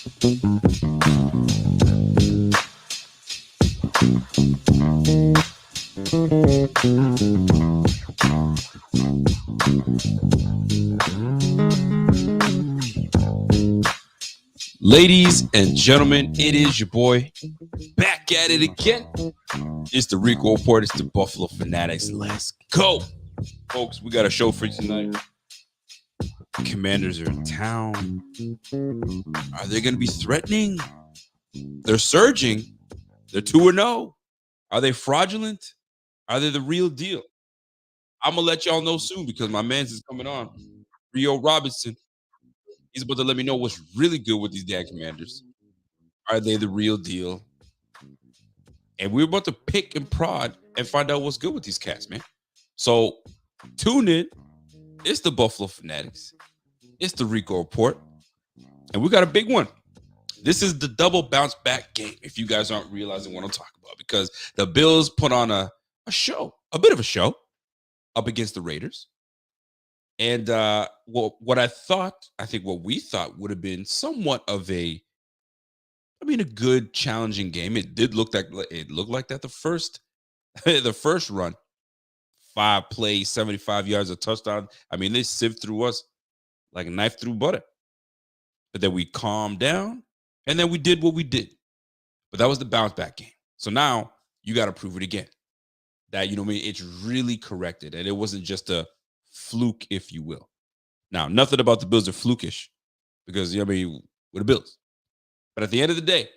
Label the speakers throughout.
Speaker 1: Ladies and gentlemen, it is your boy back at it again. It's the Rico Report. It's the Buffalo Fanatics. Let's go. Folks, we got a show for you tonight. Commanders are in town. Are they going to be threatening? They're surging. They're 2-0. Are they fraudulent? Are they the real deal? I'm going to let y'all know soon because my man's is coming on. Rio Robinson. He's about to let me know what's really good with these damn Commanders. Are they the real deal? And we're about to pick and prod and find out what's good with these cats, man. So tune in. It's the Buffalo Fanatics. It's the Rico Report. And we got a big one. This is the double bounce back game, if you guys aren't realizing what I'm talking about, because the Bills put on a show, a bit of a show, up against the Raiders. And what we thought would have been somewhat of a good challenging game. It looked like that the first run, 5 plays, 75 yards, a touchdown. I mean, they sieved through us like a knife through butter. But then we calmed down, and then we did what we did. But that was the bounce back game. So now you got to prove it again. That, it's really corrected, and it wasn't just a fluke, if you will. Now, nothing about the Bills are flukish because, we're the Bills. But at the end of the day,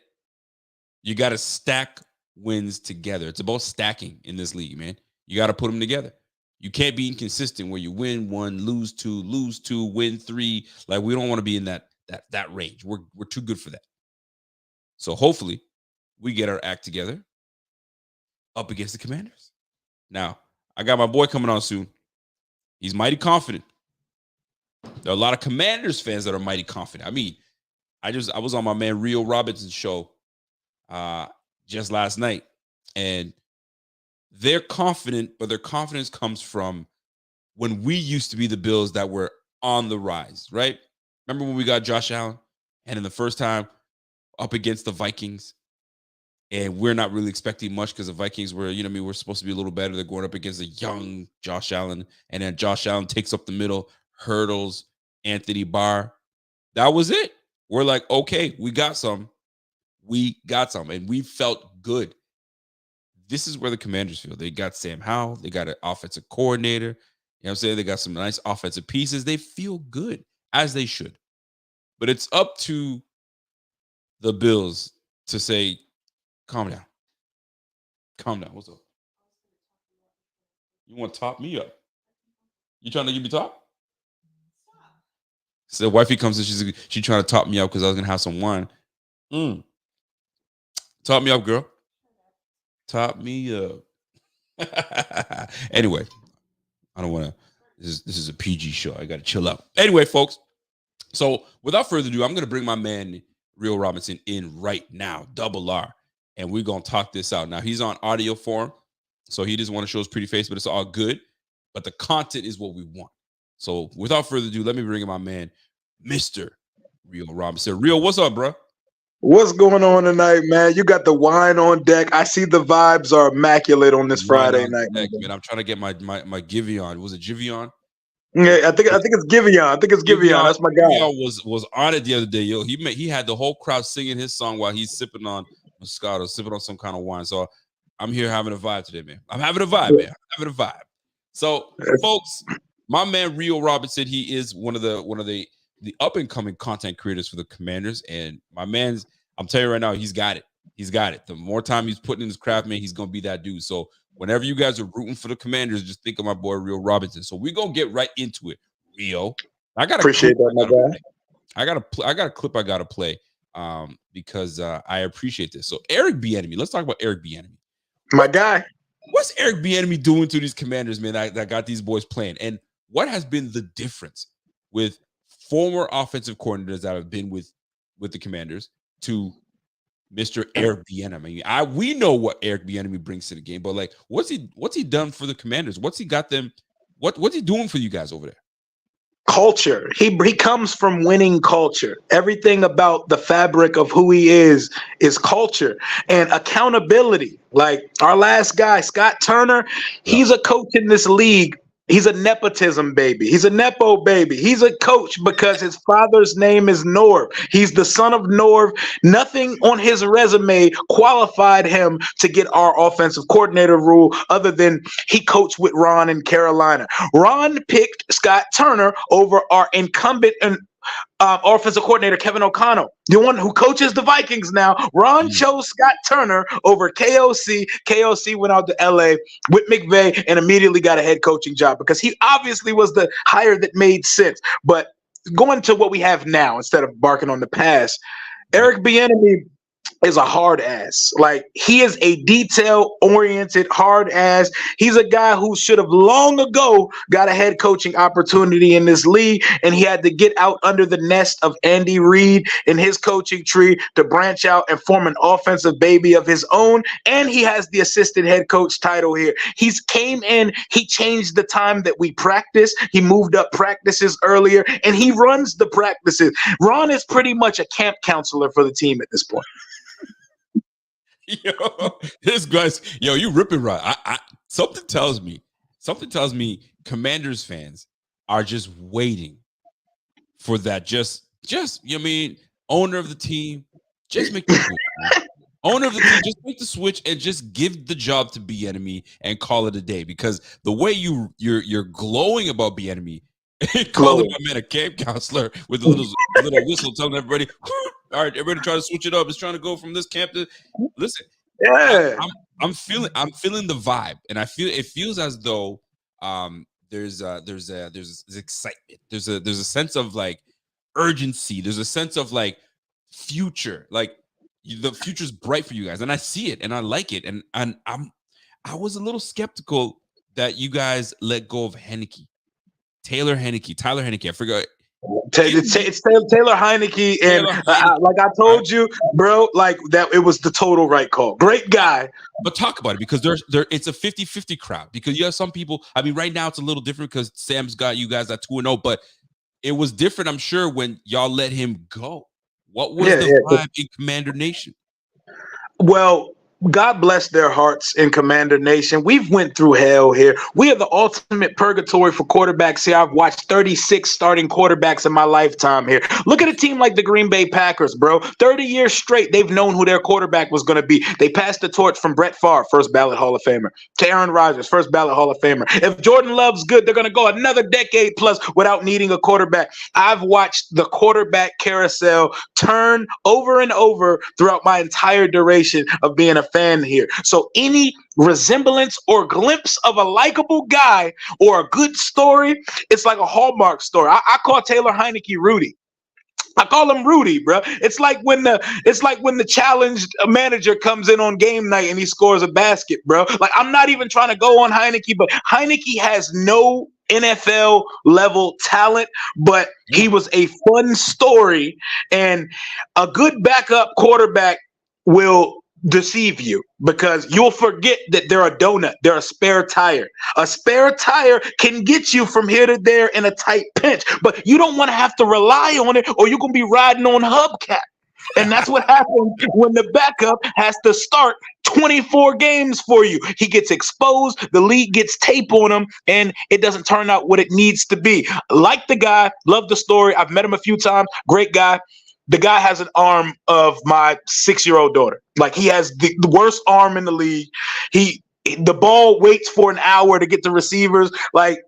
Speaker 1: you got to stack wins together. It's about stacking in this league, man. You got to put them together. You can't be inconsistent where you win 1, lose 2, win 3. Like, we don't want to be in that range. We're too good for that. So hopefully we get our act together up against the Commanders. Now, I got my boy coming on soon. He's mighty confident. There are a lot of Commanders fans that are mighty confident. I mean, I was on my man Rio Robinson's show just last night, and they're confident, but their confidence comes from when we used to be the Bills that were on the rise, right? Remember when we got Josh Allen, and in the first time up against the Vikings, and we're not really expecting much because the Vikings were, we're supposed to be a little better. They're going up against a young Josh Allen, and then Josh Allen takes up the middle, hurdles Anthony Barr. That was it. We're like, okay, we got some. And we felt good. This is where the Commanders feel. They got Sam Howell. They got an offensive coordinator. You know what I'm saying? They got some nice offensive pieces. They feel good, as they should. But it's up to the Bills to say, calm down. Calm down. What's up? You want to top me up? You trying to give me top? So wifey comes in, she's trying to top me up because I was gonna have some wine. Top me up, girl. Top me up. Anyway, I don't want to. This is a PG show. I got to chill out. Anyway, folks. So without further ado, I'm gonna bring my man Rio Robinson in right now, double R, and we're gonna talk this out. Now he's on audio form, so he doesn't want to show his pretty face, but it's all good. But the content is what we want. So without further ado, let me bring in my man, Mr. Rio Robinson. Rio, what's up, bro?
Speaker 2: What's going on tonight, man? You got the wine on deck. I see the vibes are immaculate on this Friday night.
Speaker 1: Deck, man. I'm trying to get my Giveon. Was it Giveon?
Speaker 2: Yeah, I think it's Giveon. I think it's Giveon. That's my guy.
Speaker 1: Giveon was on it the other day, yo. He had the whole crowd singing his song while he's sipping on Moscato, sipping on some kind of wine. So I'm here having a vibe today, man. I'm having a vibe, man. I'm having a vibe. So, folks, my man Rio Robinson, he is one of the up and coming content creators for the Commanders, and my man's, I'm telling you right now, he's got it. He's got it. The more time he's putting in his craft, man, he's gonna be that dude. So whenever you guys are rooting for the Commanders, just think of my boy Rio Robinson. So we're gonna get right into it. Rio, I got
Speaker 2: appreciate that, my guy.
Speaker 1: I got a clip I gotta play because I appreciate this. So Eric Bieniemy, let's talk about Eric Bieniemy.
Speaker 2: My guy.
Speaker 1: What's Eric Bieniemy doing to these Commanders, man, that got these boys playing? And what has been the difference with former offensive coordinators that have been with the Commanders to Mr. Eric Bieniemy? I mean, we know what Eric Bieniemy brings to the game, but like, what's he done for the Commanders? What's he got them? What's he doing for you guys over there?
Speaker 2: culture. He comes from winning culture. Everything about the fabric of who he is culture and accountability. Like our last guy, Scott Turner,
Speaker 1: Yeah.
Speaker 2: he's a coach in this league. He's a nepotism baby. He's a nepo baby. He's a coach because his father's name is Norv. He's the son of Norv. Nothing on his resume qualified him to get our offensive coordinator role other than he coached with Ron in Carolina. Ron picked Scott Turner over our incumbent and offensive coordinator Kevin O'Connell, the one who coaches the Vikings now. Ron chose Scott Turner over KOC. KOC went out to LA with McVay and immediately got a head coaching job because he obviously was the hire that made sense. But going to what we have now instead of barking on the past, Eric Bieniemy is a hard ass. Like he is a detail oriented hard ass. He's a guy who should have long ago got a head coaching opportunity in this league, and he had to get out under the nest of Andy Reid and his coaching tree to branch out and form an offensive baby of his own. And he has the assistant head coach title here. He's came in, he changed the time that we practice. He moved up practices earlier, and he runs the practices. Ron is pretty much a camp counselor for the team at this point.
Speaker 1: Yo, this guy's you ripping right. Something tells me Commanders fans are just waiting for that. Just owner of the team, just make the switch. Owner of the team, just make the switch and just give the job to Bieniemy and call it a day. Because the way you're glowing about Bieniemy, calling my man a camp counselor with a little whistle, telling everybody, all right, everybody try to switch it up. It's trying to go from this camp to listen.
Speaker 2: Yeah,
Speaker 1: I'm feeling the vibe, and it feels as though there's excitement. There's a sense of like urgency. There's a sense of like future. Like the future's bright for you guys, and I see it, and I like it, and I was a little skeptical that you guys let go of Taylor Heinicke. I forgot.
Speaker 2: It's Taylor Heinicke, and like I told you, bro, like that it was the total right call. Great guy.
Speaker 1: But talk about it, because it's a 50-50 crowd, because you have some people. I mean, right now it's a little different because Sam's got you guys at 2-0, but it was different, I'm sure, when y'all let him go. What was the vibe in Commander Nation?
Speaker 2: Well, God bless their hearts in Commander Nation. We've went through hell here. We are the ultimate purgatory for quarterbacks here. I've watched 36 starting quarterbacks in my lifetime here. Look at a team like the Green Bay Packers, bro. 30 years straight, they've known who their quarterback was going to be. They passed the torch from Brett Favre, first ballot Hall of Famer, to Aaron Rodgers, first ballot Hall of Famer. If Jordan Love's good, they're going to go another decade plus without needing a quarterback. I've watched the quarterback carousel turn over and over throughout my entire duration of being a fan here. So any resemblance or glimpse of a likable guy or a good story, it's like a Hallmark story. I call Taylor Heinicke Rudy. I call him Rudy, bro. It's like when the challenged manager comes in on game night and he scores a basket, bro. Like I'm not even trying to go on Heinicke, but Heinicke has no NFL level talent, but he was a fun story, and a good backup quarterback will deceive you because you'll forget that they're a donut, they're a spare tire. A spare tire can get you from here to there in a tight pinch, but you don't want to have to rely on it or you're going to be riding on hubcap. And that's what happens when the backup has to start 24 games for you. He gets exposed, the league gets tape on him, and it doesn't turn out what it needs to be. Like the guy, love the story. I've met him a few times. Great guy. The guy has an arm of my 6-year-old daughter. Like he has the worst arm in the league. The ball waits for an hour to get to receivers. Like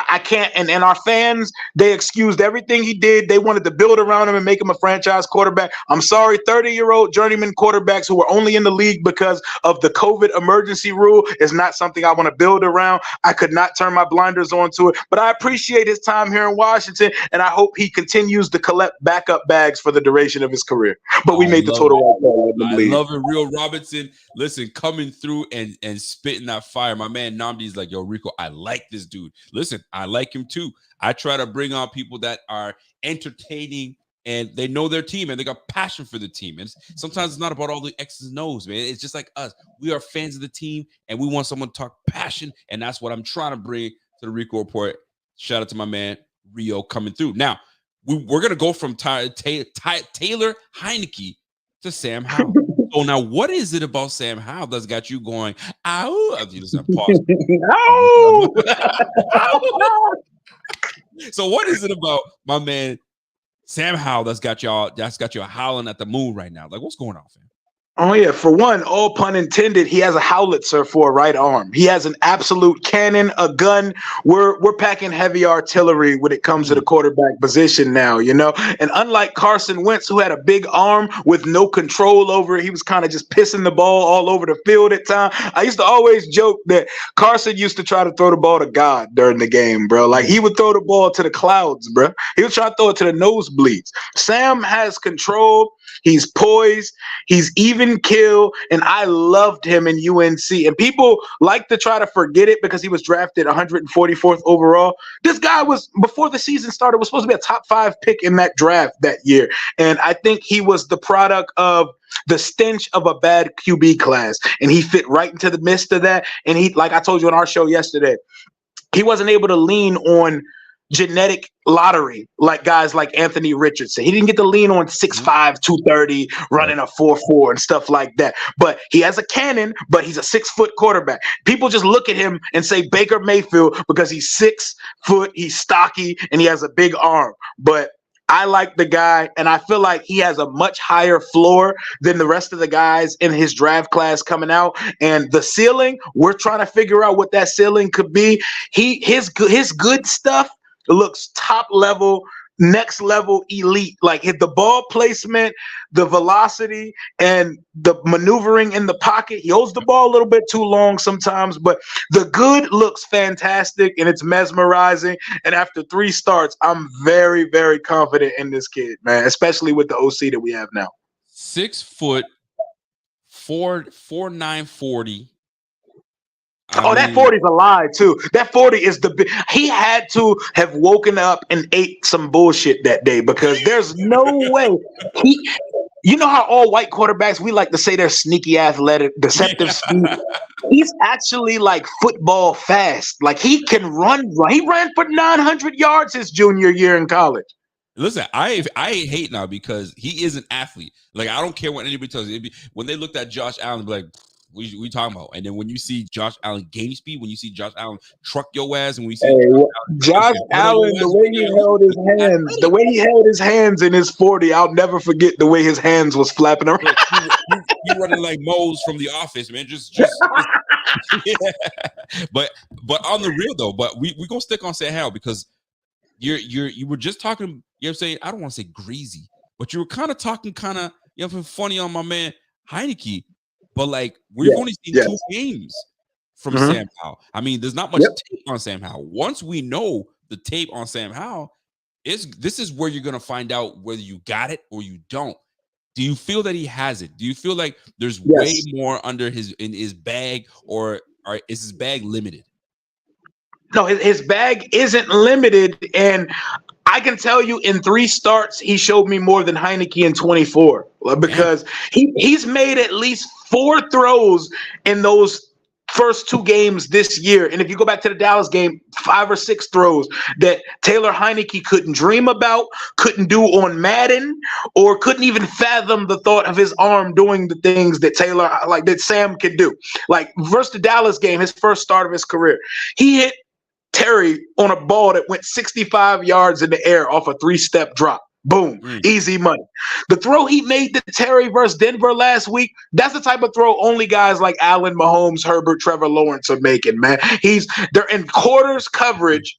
Speaker 2: I can't. And our fans, they excused everything he did. They wanted to build around him and make him a franchise quarterback. I'm sorry, 30-year-old journeyman quarterbacks who are only in the league because of the COVID emergency rule is not something I want to build around. I could not turn my blinders onto it, but I appreciate his time here in Washington, and I hope he continues to collect backup bags for the duration of his career. But we made the total right call.
Speaker 1: I love it. Real Robinson, listen, coming through and spitting that fire. My man Namdi's like, yo, Rico, I like this dude. Listen, I like him too. I try to bring on people that are entertaining and they know their team and they got passion for the team. And sometimes it's not about all the X's and O's, man. It's just like us. We are fans of the team and we want someone to talk passion. And that's what I'm trying to bring to the Rico Report. Shout out to my man, Rio coming through. Now, we're going to go from Taylor Heinicke to Sam Howell. So now, what is it about Sam Howell that's got you going, ow? Pause. Ow! So what is it about my man Sam Howell that's got you howling at the moon right now? Like, what's going on, fam?
Speaker 2: Oh, yeah. For one, all pun intended, he has a howitzer for a right arm. He has an absolute cannon, a gun. We're packing heavy artillery when it comes to the quarterback position now, you know? And unlike Carson Wentz, who had a big arm with no control over it, he was kind of just pissing the ball all over the field at times. I used to always joke that Carson used to try to throw the ball to God during the game, bro. Like, he would throw the ball to the clouds, bro. He would try to throw it to the nosebleeds. Sam has control. He's poised. He's even kill. And I loved him in UNC. And people like to try to forget it because he was drafted 144th overall. This guy was, before the season started, was supposed to be a top 5 pick in that draft that year. And I think he was the product of the stench of a bad QB class. And he fit right into the midst of that. And he, like I told you on our show yesterday, he wasn't able to lean on genetic lottery like guys like Anthony Richardson. He didn't get to lean on 6'5", 230, running a 4.4 and stuff like that. But he has a cannon, but he's a 6-foot quarterback. People just look at him and say Baker Mayfield because he's 6 foot, he's stocky, and he has a big arm. But I like the guy, and I feel like he has a much higher floor than the rest of the guys in his draft class coming out. And the ceiling, we're trying to figure out what that ceiling could be. His good stuff looks top level, next level elite. Like the ball placement, the velocity, and the maneuvering in the pocket. He holds the ball a little bit too long sometimes, but the good looks fantastic and it's mesmerizing. And after 3 starts, I'm very, very confident in this kid, man, especially with the OC that we have now.
Speaker 1: 6 foot, 4'9", 40.
Speaker 2: That 40 is a lie too. That 40 is he had to have woken up and ate some bullshit that day because there's no way you know how all white quarterbacks, we like to say they're sneaky athletic, deceptive speed. He's actually like football fast. Like he can run. He ran for 900 yards his junior year in college.
Speaker 1: Listen, I hate now because he is an athlete. Like I don't care what anybody tells you. When they looked at Josh Allen, be like, we talking about? And then when you see Josh Allen game speed, when you see Josh Allen truck your ass, and we see
Speaker 2: Josh Allen, the way he held his hands in his 40, I'll never forget the way his hands was flapping around.
Speaker 1: He running like Mose from The Office, man. Just yeah. But on the real though, but we gonna stick on Sam Howell because you were just talking. You know what I'm saying? I don't want to say greasy, but you were kind of talking funny on my man Heinicke. But like we've only seen 2 games from Sam Howell. I mean, there's not much tape on Sam Howell. Once we know the tape on Sam Howell, this is where you're gonna find out whether you got it or you don't. Do you feel that he has it? Do you feel like there's way more in his bag, or is his bag limited?
Speaker 2: No, his bag isn't limited, and I can tell you in 3 starts, he showed me more than Heinicke in 24 because he's made at least 4 throws in those first 2 games this year. And if you go back to the Dallas game, 5 or 6 throws that Taylor Heinicke couldn't dream about, couldn't do on Madden, or couldn't even fathom the thought of his arm doing the things that that Sam could do. Like versus the Dallas game, his first start of his career, he hit Terry on a ball that went 65 yards in the air off a 3-step drop. Boom. Easy money. The throw he made to Terry versus Denver last week, that's the type of throw only guys like Allen, Mahomes, Herbert, Trevor Lawrence are making, man. They're in quarters coverage,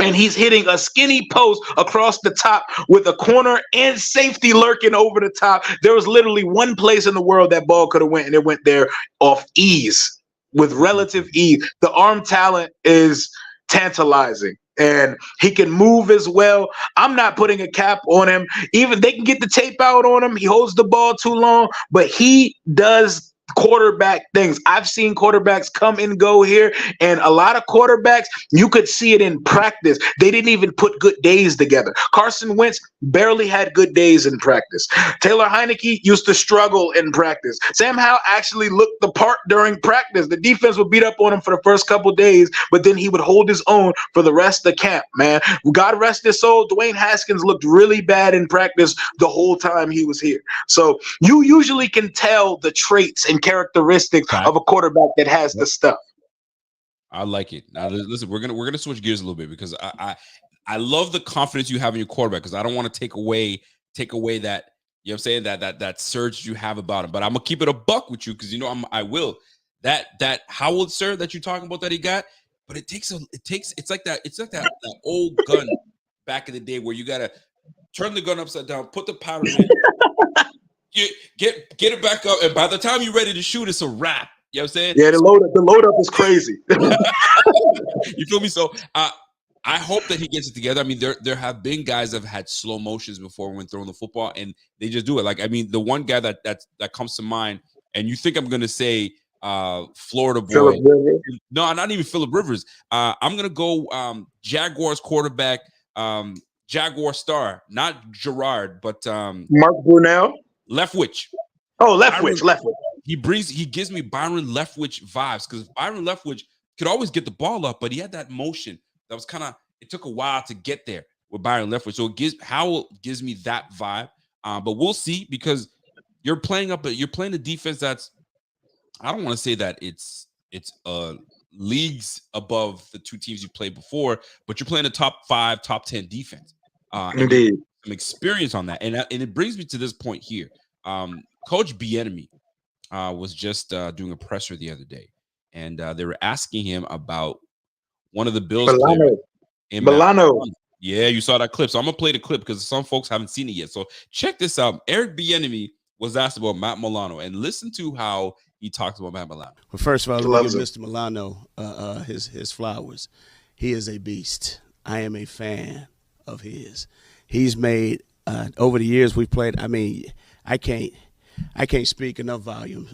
Speaker 2: and he's hitting a skinny post across the top with a corner and safety lurking over the top. There was literally one place in the world that ball could have went, and it went there off ease, with relative ease. The arm talent is tantalizing, and he can move as well. I'm not putting a cap on him. Even they can get the tape out on him. He holds the ball too long, but he does quarterback things. I've seen quarterbacks come and go here, and a lot of quarterbacks, you could see it in practice. They didn't even put good days together. Carson Wentz barely had good days in practice. Taylor Heinicke used to struggle in practice. Sam Howell actually looked the part during practice. The defense would beat up on him for the first couple days, but then he would hold his own for the rest of camp, man. God rest his soul, Dwayne Haskins looked really bad in practice the whole time he was here. So you usually can tell the traits and characteristics of a quarterback that has the stuff.
Speaker 1: I like it. Now listen, we're gonna switch gears a little bit because I love the confidence you have in your quarterback because I don't want to take away that, you know what I'm saying, that surge you have about him. But I'm gonna keep it a buck with you because you know I will. That Howell, sir, that you're talking about that he got, but it's like that old gun back in the day where you gotta turn the gun upside down, put the powder in, get it back up, and by the time you're ready to shoot, it's a wrap. You know what I'm saying?
Speaker 2: Yeah, the load up is crazy.
Speaker 1: You feel me? So I hope that he gets it together. I mean, there have been guys that have had slow motions before when throwing the football, and they just do it. Like, I mean, the one guy that comes to mind, and you think I'm gonna say Florida boy. No, not even Phillip Rivers. I'm gonna go Jaguars quarterback, Jaguar star, not Gerard, but
Speaker 2: Mark Brunell.
Speaker 1: Leftwich.
Speaker 2: Oh, Leftwich.
Speaker 1: He gives me Byron Leftwich vibes because Byron Leftwich could always get the ball up, but he had that motion that was it took a while to get there with Byron Leftwich. So Howell gives me that vibe. But we'll see because you're playing a defense that's, I don't want to say that it's leagues above the two teams you played before, but you're playing a top 5, top 10 defense.
Speaker 2: Indeed.
Speaker 1: Some experience on that. And it brings me to this point here. Coach Bieniemy was just doing a presser the other day, and they were asking him about one of the Bills players.
Speaker 2: Milano.
Speaker 1: Yeah, you saw that clip. So I'm gonna play the clip because some folks haven't seen it yet. So check this out. Eric Bieniemy was asked about Matt Milano, and listen to how he talks about Matt Milano.
Speaker 3: Well, first of all, let me give Mr. Milano his flowers. He is a beast. I am a fan of his. He's made over the years we've played. I mean, I can't speak enough volume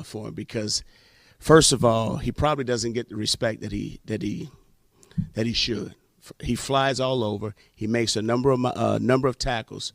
Speaker 3: for him because, first of all, he probably doesn't get the respect that he should. He flies all over. He makes a number of tackles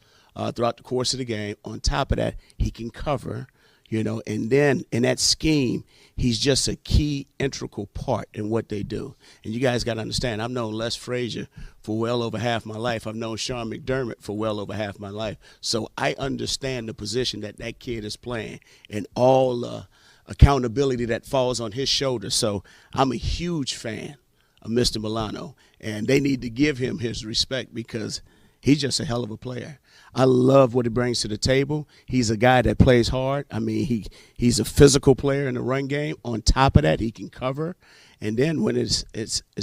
Speaker 3: throughout the course of the game. On top of that, he can cover, and then in that scheme, he's just a key integral part in what they do. And you guys got to understand, I've known Les Frazier for well over half my life. I've known Sean McDermott for well over half my life. So I understand the position that kid is playing and all the accountability that falls on his shoulders. So I'm a huge fan of Mr. Milano, and they need to give him his respect because he's just a hell of a player. I love what he brings to the table. He's a guy that plays hard. I mean, he's a physical player in the run game. On top of that, he can cover. And then when it's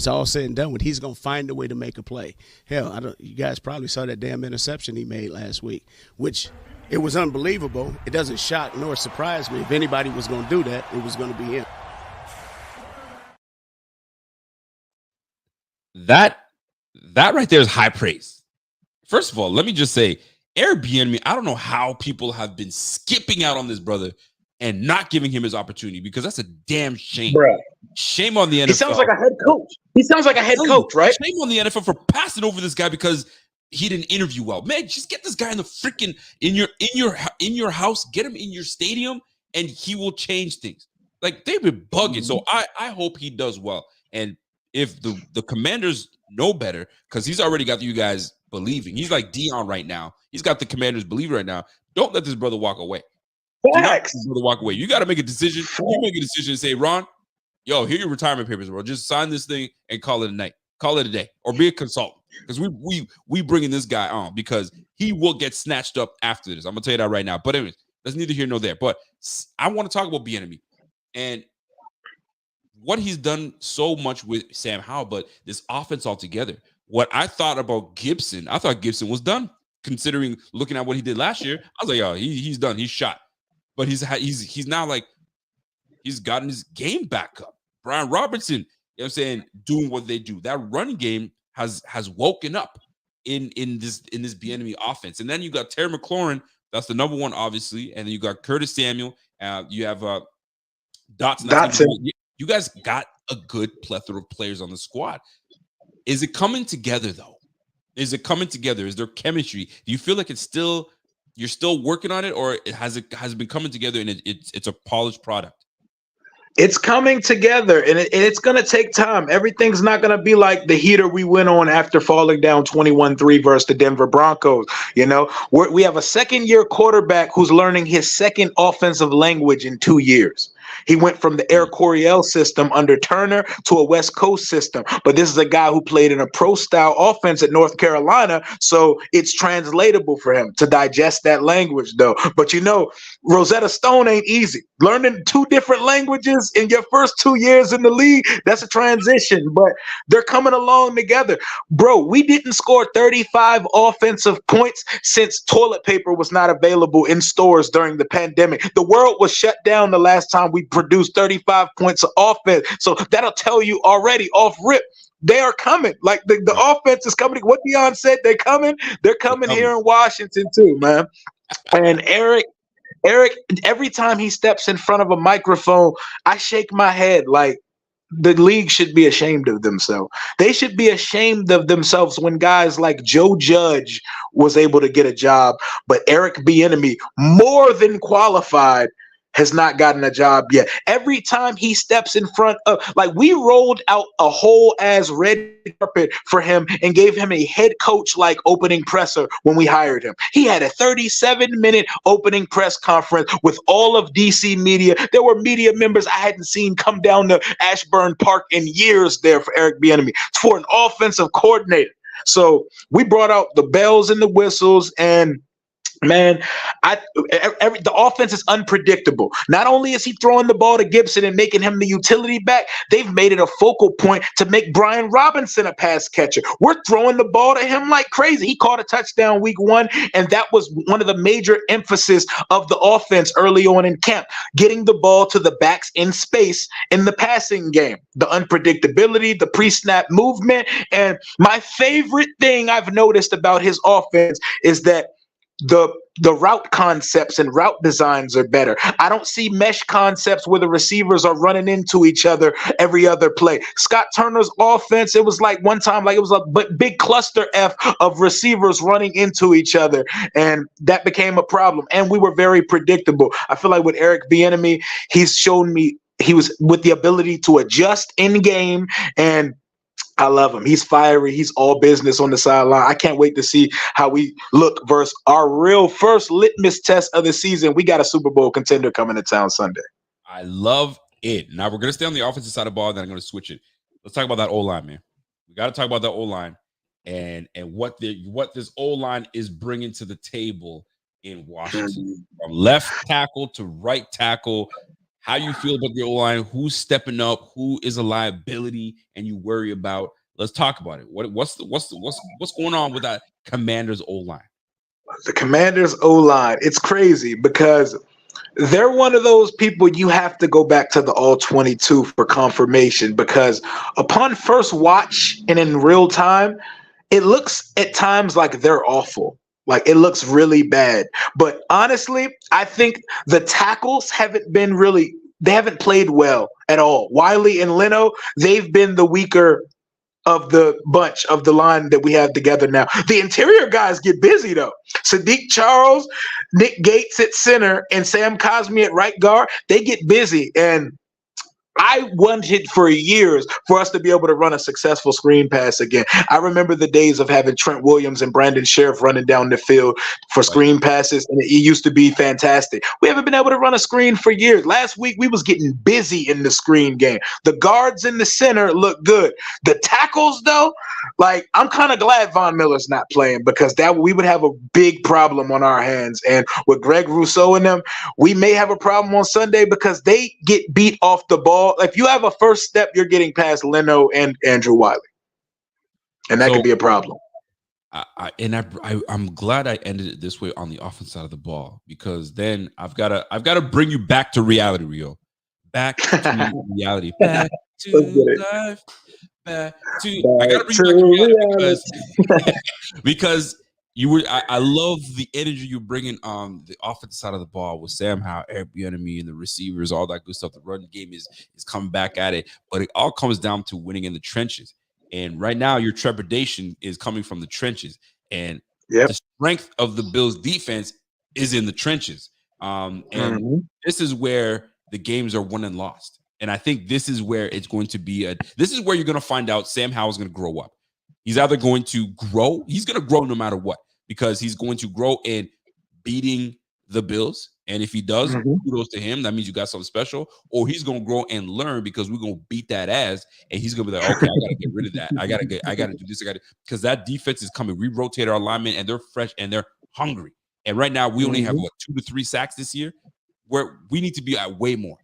Speaker 3: all said and done with, he's going to find a way to make a play. Hell, you guys probably saw that damn interception he made last week, which it was unbelievable. It doesn't shock nor surprise me. If anybody was going to do that, it was going to be him.
Speaker 1: That right there is high praise. First of all, let me just say, Eric Bieniemy, I don't know how people have been skipping out on this brother and not giving him his opportunity because that's a damn shame.
Speaker 2: Bruh.
Speaker 1: Shame on the NFL.
Speaker 2: He sounds like a head coach. Right?
Speaker 1: Shame on the NFL for passing over this guy because he didn't interview well. Man, just get this guy in the freaking in your house, get him in your stadium, and he will change things. Like they've been bugging. So I hope he does well. And if the Commanders know better, because he's already got you guys believing. He's like Dion right now. He's got the Commanders believing right now. Don't let this brother walk away. Walk away. You got to make a decision. You make a decision and say, Ron, yo, here are your retirement papers, bro. Just sign this thing and call it a night. Call it a day. Or be a consultant. Because we bringing this guy on because he will get snatched up after this. I'm going to tell you that right now. But anyways, that's neither here nor there. But I want to talk about Bieniemy and what he's done so much with Sam Howell, but this offense altogether. What I thought about Gibson, I thought Gibson was done. Considering looking at what he did last year, I was like, yo, he's done. He's shot. But he's now like he's gotten his game back up. Brian Robertson, you know what I'm saying, doing what they do. That running game has woken up in this Bieniemy offense. And then you got Terry McLaurin, that's the number one, obviously, and then you got Curtis Samuel. You have
Speaker 2: Dotson.
Speaker 1: You guys got a good plethora of players on the squad. Is it coming together though? Is it coming together? Is there chemistry? Do you feel like you're still working on it, or has it been coming together and it's a polished product?
Speaker 2: It's coming together, and it's going to take time. Everything's not going to be like the heater we went on after falling down 21-3 versus the Denver Broncos. We have a second-year quarterback who's learning his second offensive language in 2 years. He went from the Air Coryell system under Turner to a West Coast system. But this is a guy who played in a pro-style offense at North Carolina, so it's translatable for him to digest that language, though. But Rosetta Stone ain't easy. Learning 2 different languages in your first 2 years in the league, that's a transition. But they're coming along together. Bro, we didn't score 35 offensive points since toilet paper was not available in stores during the pandemic. The world was shut down the last time we produced 35 points of offense. So that'll tell you already off rip. They are coming. Like the offense is coming. What Deion said, they're coming. They're coming here in Washington too, man. And Eric, every time he steps in front of a microphone, I shake my head like the league should be ashamed of themselves. They should be ashamed of themselves when guys like Joe Judge was able to get a job, but Eric Bieniemy, more than qualified, has not gotten a job yet. Every time he steps in front of, we rolled out a whole ass red carpet for him and gave him a head coach like opening presser when we hired him. He had a 37-minute opening press conference with all of DC media. There were media members I hadn't seen come down to Ashburn Park in years there for Eric Bieniemy, for an offensive coordinator. So we brought out the bells and the whistles, and man, the offense is unpredictable. Not only is he throwing the ball to Gibson and making him the utility back, they've made it a focal point to make Brian Robinson a pass catcher. We're throwing the ball to him like crazy. He caught a touchdown week 1, and that was one of the major emphasis of the offense early on in camp, getting the ball to the backs in space in the passing game. The unpredictability, the pre-snap movement, and my favorite thing I've noticed about his offense is that the route concepts and route designs are better. I don't see mesh concepts where the receivers are running into each other every other play. Scott Turner's offense, it was like one time, it was a big cluster F of receivers running into each other, and that became a problem. And we were very predictable. I feel like with Eric Bieniemy, he's shown me he was with the ability to adjust in game, and I love him. He's fiery. He's all business on the sideline. I can't wait to see how we look versus our real first litmus test of the season. We got a Super Bowl contender coming to town Sunday.
Speaker 1: I love it. Now we're going to stay on the offensive side of the ball, then I'm going to switch it. Let's talk about that O-line, man. We got to talk about that O-line and what this O-line is bringing to the table in Washington. From left tackle to right tackle. How you feel about the O-line? Who's stepping up? Who is a liability and you worry about? Let's talk about it. What's going on with that Commanders O-line?
Speaker 2: The Commanders O-line, it's crazy because they're one of those people you have to go back to the All-22 for confirmation, because upon first watch and in real time, it looks at times like they're awful. Like, it looks really bad. But honestly, I think the tackles haven't played well at all. Wiley and Leno, they've been the weaker of the bunch of the line that we have together now. The interior guys get busy, though. Sadiq Charles, Nick Gates at center, and Sam Cosmi at right guard, they get busy. And I wanted for years for us to be able to run a successful screen pass again. I remember the days of having Trent Williams and Brandon Sheriff running down the field for screen passes, and it used to be fantastic. We haven't been able to run a screen for years. Last week, we was getting busy in the screen game. The guards in the center look good. The tackles, though, I'm kind of glad Von Miller's not playing, because that we would have a big problem on our hands. And with Greg Rousseau and them, we may have a problem on Sunday because they get beat off the ball. If you have a first step, you're getting past Leno and Andrew Wiley, and that could be a problem.
Speaker 1: I'm glad I ended it this way on the offensive side of the ball, because then I've got to bring you back to reality, Rio. Back to reality. Back to life. I got to bring you back to reality because I love the energy you're bringing on the offensive side of the ball with Sam Howell, Eric Bieniemy, and the receivers, all that good stuff. The run game is coming back at it, but it all comes down to winning in the trenches. And right now, your trepidation is coming from the trenches, and the strength of the Bills' defense is in the trenches. And this is where the games are won and lost. And I think this is where it's going to be this is where you're going to find out Sam Howell is going to grow up. He's either going to grow, he's going to grow no matter what, because he's going to grow in beating the Bills. And if he does, kudos to him. That means you got something special. Or he's going to grow and learn because we're going to beat that ass. And he's going to be like, okay, I got to get rid of that. I got to do this. Because that defense is coming. We rotate our alignment and they're fresh and they're hungry. And right now we only have 2 to 3 sacks this year, where we need to be at way more.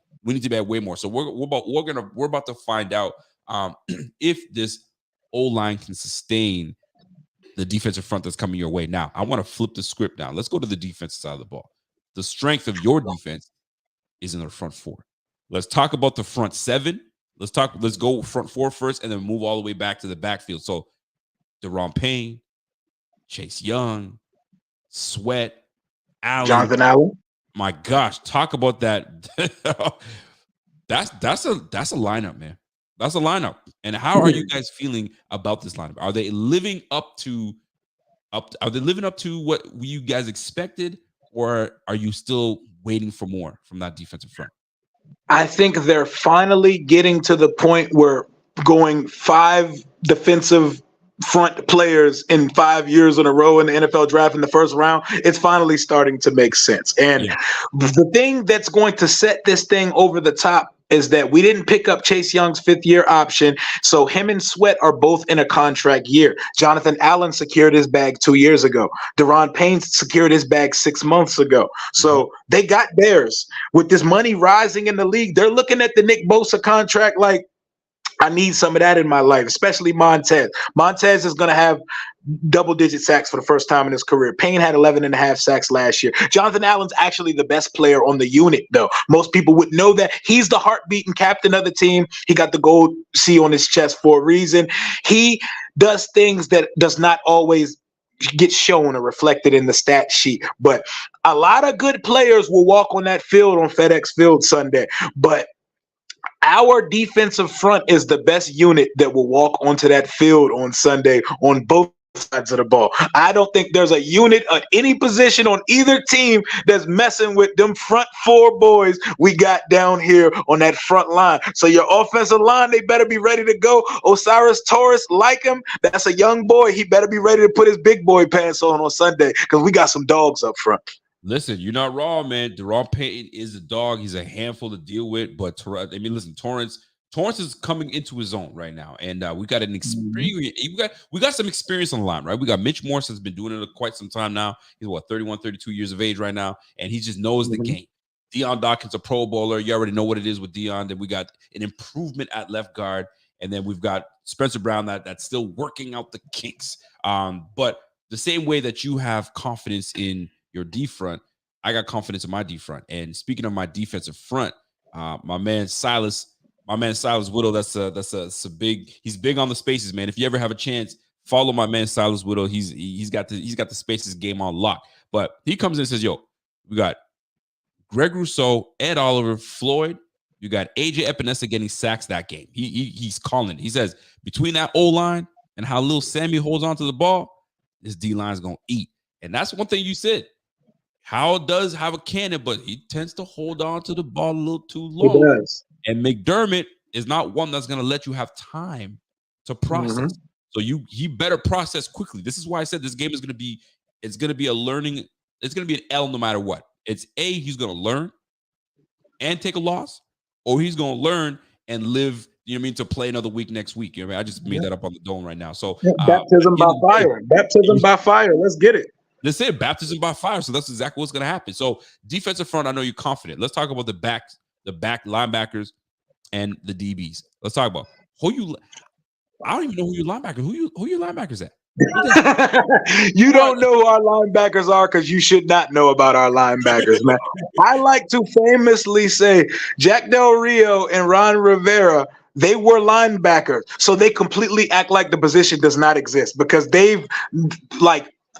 Speaker 1: So we're about to find out if this O-line can sustain the defensive front that's coming your way. Now, I want to flip the script now. Let's go to the defensive side of the ball. The strength of your defense is in the front 4. Let's talk about the front 7. Let's go front 4 first and then move all the way back to the backfield. So Daron Payne, Chase Young, Sweat, Allen.
Speaker 2: Jonathan Allen.
Speaker 1: My gosh, talk about that. That's a lineup, man. That's a lineup. And how are you guys feeling about this lineup? Are they living up to what you guys expected, or are you still waiting for more from that defensive front?
Speaker 2: I think they're finally getting to the point where going 5 defensive front players in 5 years in a row in the NFL draft in the first round, it's finally starting to make sense. And the thing that's going to set this thing over the top is that we didn't pick up Chase Young's 5th-year option, so him and Sweat are both in a contract year. Jonathan Allen secured his bag 2 years ago. Daron Payne secured his bag 6 months ago. So they got theirs. With this money rising in the league, they're looking at the Nick Bosa contract like, I need some of that in my life, especially Montez. Montez is going to have double-digit sacks for the first time in his career. Payne had 11.5 sacks last year. Jonathan Allen's actually the best player on the unit, though. Most people would know that. He's the heartbeat and captain of the team. He got the gold C on his chest for a reason. He does things that does not always get shown or reflected in the stat sheet. But a lot of good players will walk on that field on FedEx Field Sunday. But our defensive front is the best unit that will walk onto that field on Sunday on both sides of the ball. I don't think there's a unit at any position on either team that's messing with them front 4 boys we got down here on that front line. So your offensive line, they better be ready to go. Osiris Torres, like him, that's a young boy. He better be ready to put his big boy pants on Sunday because we got some dogs up front.
Speaker 1: Listen, you're not wrong, man. Daron Payne is a dog. He's a handful to deal with. But listen, Torrance is coming into his own right now, and we got an experience. We got some experience on the line, right? We got Mitch Morse has been doing it quite some time now. He's 31, 32 years of age right now, and he just knows the game. Deion Dawkins, a Pro Bowler. You already know what it is with Deion. Then we got an improvement at left guard, and then we've got Spencer Brown that's still working out the kinks. But the same way that you have confidence in your D front, I got confidence in my D front. And speaking of my defensive front, my man Silas Whittle, that's a big. He's big on the spaces, man. If you ever have a chance, follow my man Silas Whittle. He's got the spaces game on lock. But he comes in and says, "Yo, we got Greg Rousseau, Ed Oliver, Floyd. You got AJ Epinesa getting sacks that game. He's calling it. He says between that O line and how little Sammy holds on to the ball, this D line is gonna eat." And that's one thing you said. Howell does have a cannon, but he tends to hold on to the ball a little too long.
Speaker 2: He does.
Speaker 1: And McDermott is not one that's going to let you have time to process. So he better process quickly. This is why I said this game is going to be, it's going to be a learning, it's going to be an L no matter what. It's he's going to learn and take a loss, or he's going to learn and live, you know what I mean, to play another week next week. You know what I mean? I just made that up on the dome right now. So
Speaker 2: baptism by fire. Baptism by fire. Let's get it.
Speaker 1: That's it. Baptism by fire. So that's exactly what's going to happen. So defensive front, I know you're confident. Let's talk about the back linebackers and the DBs. Let's talk about I don't even know who your linebackers. Who your linebackers at?
Speaker 2: You don't know who our linebackers are because you should not know about our linebackers, man. I like to famously say Jack Del Rio and Ron Rivera, they were linebackers. So they completely act like the position does not exist because they've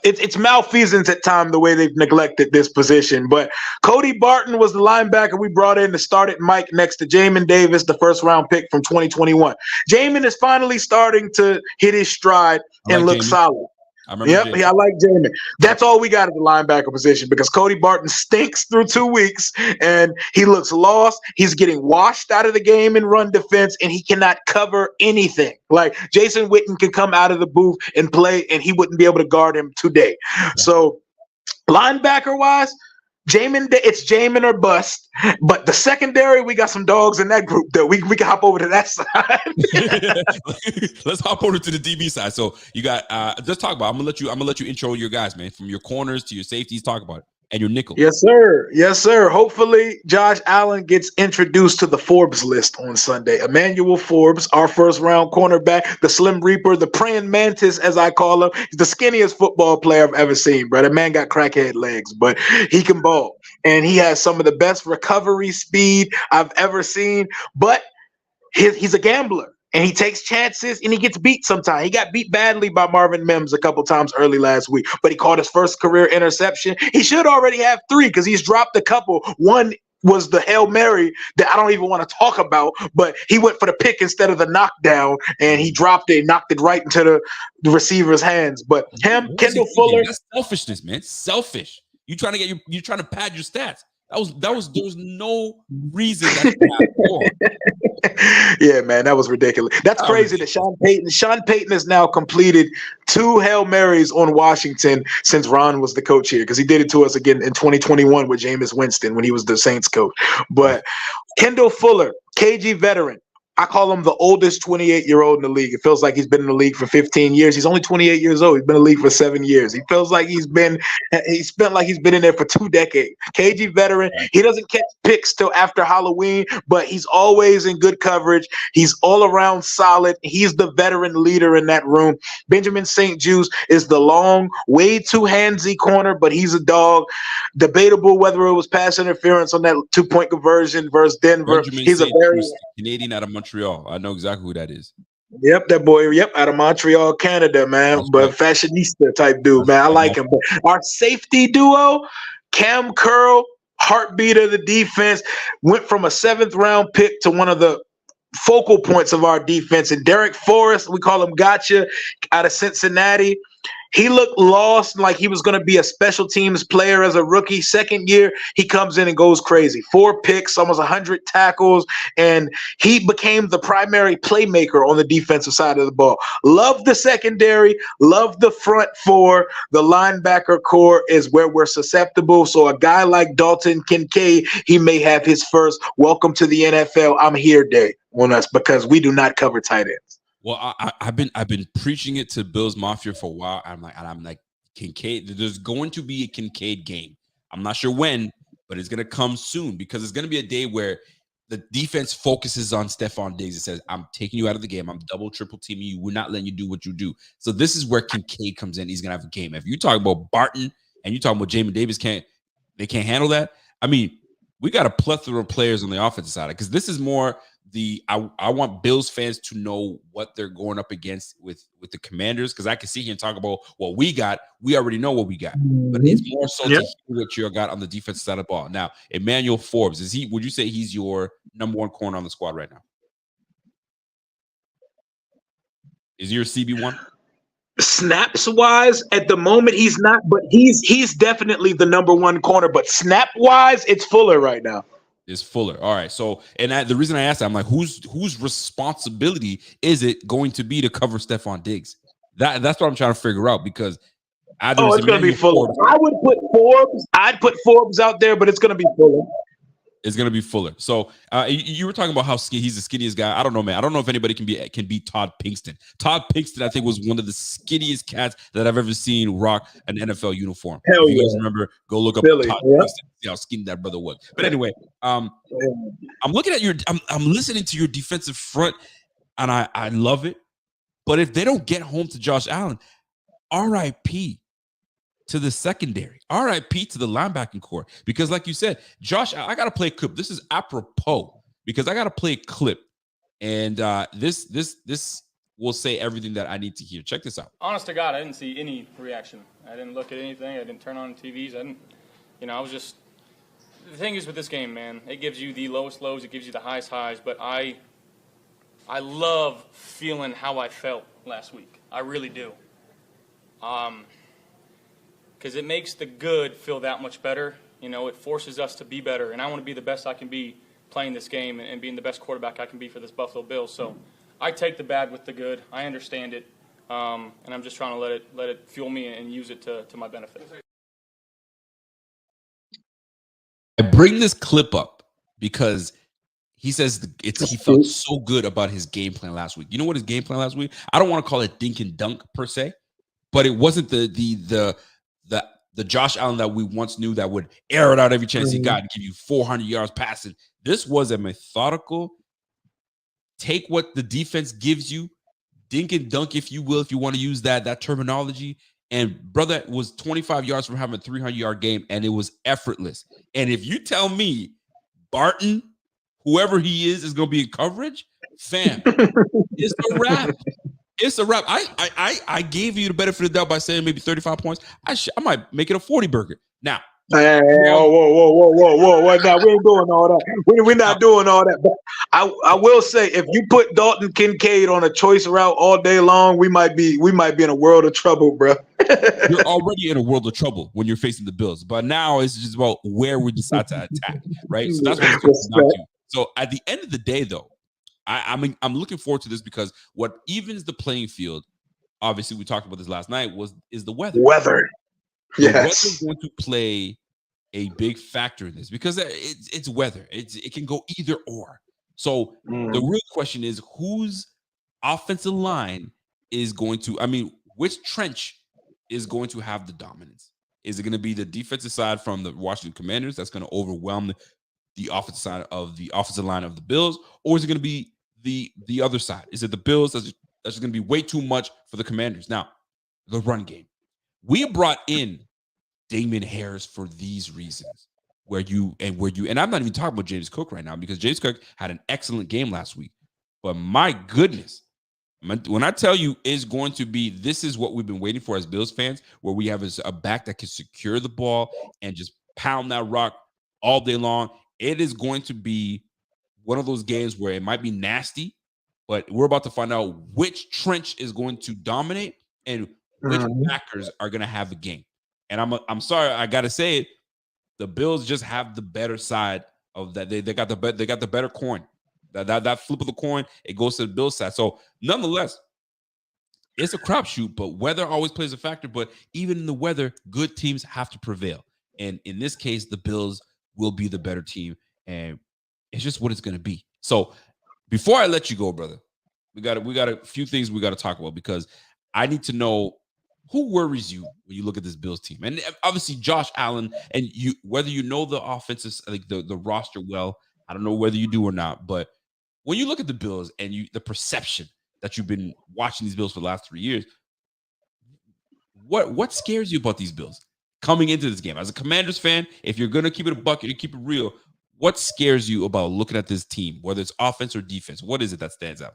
Speaker 2: it's malfeasance at time the way they've neglected this position. But Cody Barton was the linebacker we brought in to start at Mike next to Jamin Davis, the first-round pick from 2021. Jamin is finally starting to hit his stride and look solid.
Speaker 1: I remember.
Speaker 2: Yep, I like Jamin. That's all we got at the linebacker position because Cody Barton stinks through 2 weeks and he looks lost. He's getting washed out of the game in run defense and he cannot cover anything. Like Jason Witten can come out of the booth and play and he wouldn't be able to guard him today. Yeah. So linebacker wise, it's Jamin or bust. But the secondary, we got some dogs in that group though. We can hop over to that side.
Speaker 1: Let's hop over to the DB side. So you got let's talk about. I'm gonna let you intro your guys, man, from your corners to your safeties. Talk about it. And your nickel.
Speaker 2: Yes, sir. Yes, sir. Hopefully, Josh Allen gets introduced to the Forbes list on Sunday. Emmanuel Forbes, our first-round cornerback, the Slim Reaper, the praying mantis, as I call him. He's the skinniest football player I've ever seen, bro. That man got crackhead legs, but he can ball. And he has some of the best recovery speed I've ever seen. But he's a gambler. And he takes chances and he gets beat sometimes. He got beat badly by Marvin Mims a couple times early last week, but he caught his first career interception. He should already have 3 because he's dropped a couple. One was the Hail Mary that I don't even want to talk about, but he went for the pick instead of the knockdown and he dropped it, knocked it right into the receiver's hands. But him, Kendall Fuller.
Speaker 1: That's selfishness, man. Selfish. You're trying to pad your stats. There was no reason that
Speaker 2: yeah, man, that was ridiculous. That's crazy that Sean Payton has now completed 2 Hail Marys on Washington since Ron was the coach here because he did it to us again in 2021 with Jameis Winston when he was the Saints coach. But Kendall Fuller, KG veteran. I call him the oldest 28-year-old in the league. It feels like he's been in the league for 15 years. He's only 28 years old. He's been in the league for 7 years. He feels like he's been in there for 2 decades. KG veteran. He doesn't catch picks till after Halloween, but he's always in good coverage. He's all around solid. He's the veteran leader in that room. Benjamin St-Juste is the long, way too handsy corner, but he's a dog. Debatable whether it was pass interference on that 2-point conversion versus Denver.
Speaker 1: Benjamin
Speaker 2: He's a very
Speaker 1: Canadian out of Montreal. I know exactly who that is.
Speaker 2: Yep, that boy. Yep, out of Montreal, Canada, man.
Speaker 1: That's
Speaker 2: but
Speaker 1: right.
Speaker 2: Fashionista type dude, man. I like him. But our safety duo, Cam Curl, heartbeat of the defense, went from a 7th-round pick to one of the focal points of our defense. And Derek Forrest, we call him Gotcha, out of Cincinnati. He looked lost, like he was going to be a special teams player as a rookie. Second year, he comes in and goes crazy. 4 picks, almost 100 tackles, and he became the primary playmaker on the defensive side of the ball. Love the secondary, love the front 4. The linebacker core is where we're susceptible. So a guy like Dalton Kincaid, he may have his first welcome to the NFL, I'm here day on us because we do not cover tight ends.
Speaker 1: Well, I've been preaching it to Bills Mafia for a while. I'm like Kincaid. There's going to be a Kincaid game. I'm not sure when, but it's going to come soon because it's going to be a day where the defense focuses on Stephon Diggs and says, "I'm taking you out of the game. I'm double, triple teaming you. We're not letting you do what you do." So this is where Kincaid comes in. He's going to have a game. If you talk about Barton and you talk about Jamin Davis, can't handle that. I mean, we got a plethora of players on the offensive side because this is more. I want Bills fans to know what they're going up against with the Commanders because I can sit here and talk about what we got. We already know what we got, but it's more so to hear what you got on the defensive side of the ball. Now, Emmanuel Forbes, would you say he's your number 1 corner on the squad right now? Is he your CB1?
Speaker 2: Snaps wise, at the moment he's not, but he's definitely the number 1 corner. But snap wise, it's Fuller right now.
Speaker 1: Is Fuller. All right. So, the reason I asked that, I'm like, whose responsibility is it going to be to cover Stephon Diggs? That's what I'm trying to figure out because
Speaker 2: it's going to be Fuller. I'd put Forbes out there, but it's going to be Fuller.
Speaker 1: It's going to be Fuller. So you were talking about how he's the skinniest guy. I don't know, man. I don't know if anybody can beat Todd Pinkston. Todd Pinkston, I think, was one of the skinniest cats that I've ever seen rock an NFL uniform.
Speaker 2: Hell
Speaker 1: if you guys
Speaker 2: yeah.
Speaker 1: remember, go look up
Speaker 2: Billy,
Speaker 1: Todd Pinkston, see how skinny that brother was. But anyway, I'm looking at I'm listening to your defensive front, and I love it. But if they don't get home to Josh Allen, RIP to the secondary, RIP to the linebacking core. Because like you said, Josh, I got to play a clip. This is apropos because I got to play a clip. And this will say everything that I need to hear. Check this out.
Speaker 4: Honest to God, I didn't see any reaction. I didn't look at anything. I didn't turn on TVs. I was just. The thing is with this game, man, it gives you the lowest lows, it gives you the highest highs. But I love feeling how I felt last week. I really do. Because it makes the good feel that much better. It forces us to be better, and I want to be the best I can be playing this game and being the best quarterback I can be for this Buffalo Bills. So I take the bad with the good. I understand it, and I'm just trying to let it fuel me and use it to my benefit.
Speaker 1: I bring this clip up because he says he felt so good about his game plan last week. You know what his game plan last week? I don't want to call it dink and dunk per se, but it wasn't the Josh Allen that we once knew that would air it out every chance he got and give you 400 yards passing. This was a methodical, take what the defense gives you, dink and dunk, if you will, if you want to use that terminology. And brother was 25 yards from having a 300-yard game, and it was effortless. And if you tell me Barton, whoever he is going to be in coverage, fam, it's a wrap. It's a wrap. I gave you the benefit of the doubt by saying maybe 35 points. I might make it a 40 burger. Now,
Speaker 2: hey, whoa. Now, we ain't doing all that. We're not doing all that. But I will say, if you put Dalton Kincaid on a choice route all day long, we might be in a world of trouble, bro.
Speaker 1: You're already in a world of trouble when you're facing the Bills. But now it's just about where we decide to attack, right? So that's what it's comes down to. So at the end of the day, though, I'm looking forward to this because what evens the playing field, obviously we talked about this last night, is the weather. Yes. The weather is going to play a big factor in this because it's weather. It can go either or. So the real question is whose offensive line is going to, which trench is going to have the dominance? Is it going to be the defensive side from the Washington Commanders that's going to overwhelm the offensive side of the offensive line of the Bills, or is it going to be the other side? Is it the Bills that's going to be way too much for the Commanders? Now, the run game. We brought in Damon Harris for these reasons. And I'm not even talking about James Cook right now because James Cook had an excellent game last week. But my goodness, when I tell you it's going to be, this is what we've been waiting for as Bills fans, where we have a back that can secure the ball and just pound that rock all day long. It is going to be one of those games where it might be nasty, but we're about to find out which trench is going to dominate and which backers are going to have the game. And I'm sorry, I got to say it. The Bills just have the better side of that. They got the better coin. That flip of the coin, it goes to the Bills side. So nonetheless, it's a crapshoot, but weather always plays a factor. But even in the weather, good teams have to prevail. And in this case, the Bills will be the better team. And it's just what it's going to be. So before I let you go, brother, we got a few things we got to talk about because I need to know who worries you when you look at this Bills team. And obviously Josh Allen, and you, whether you know the offenses, like the roster well, I don't know whether you do or not, but when you look at the Bills and the perception that you've been watching these Bills for the last 3 years, what scares you about these Bills coming into this game? As a Commanders fan, if you're going to keep it a bucket and keep it real, what scares you about looking at this team, whether it's offense or defense? What is it that stands out?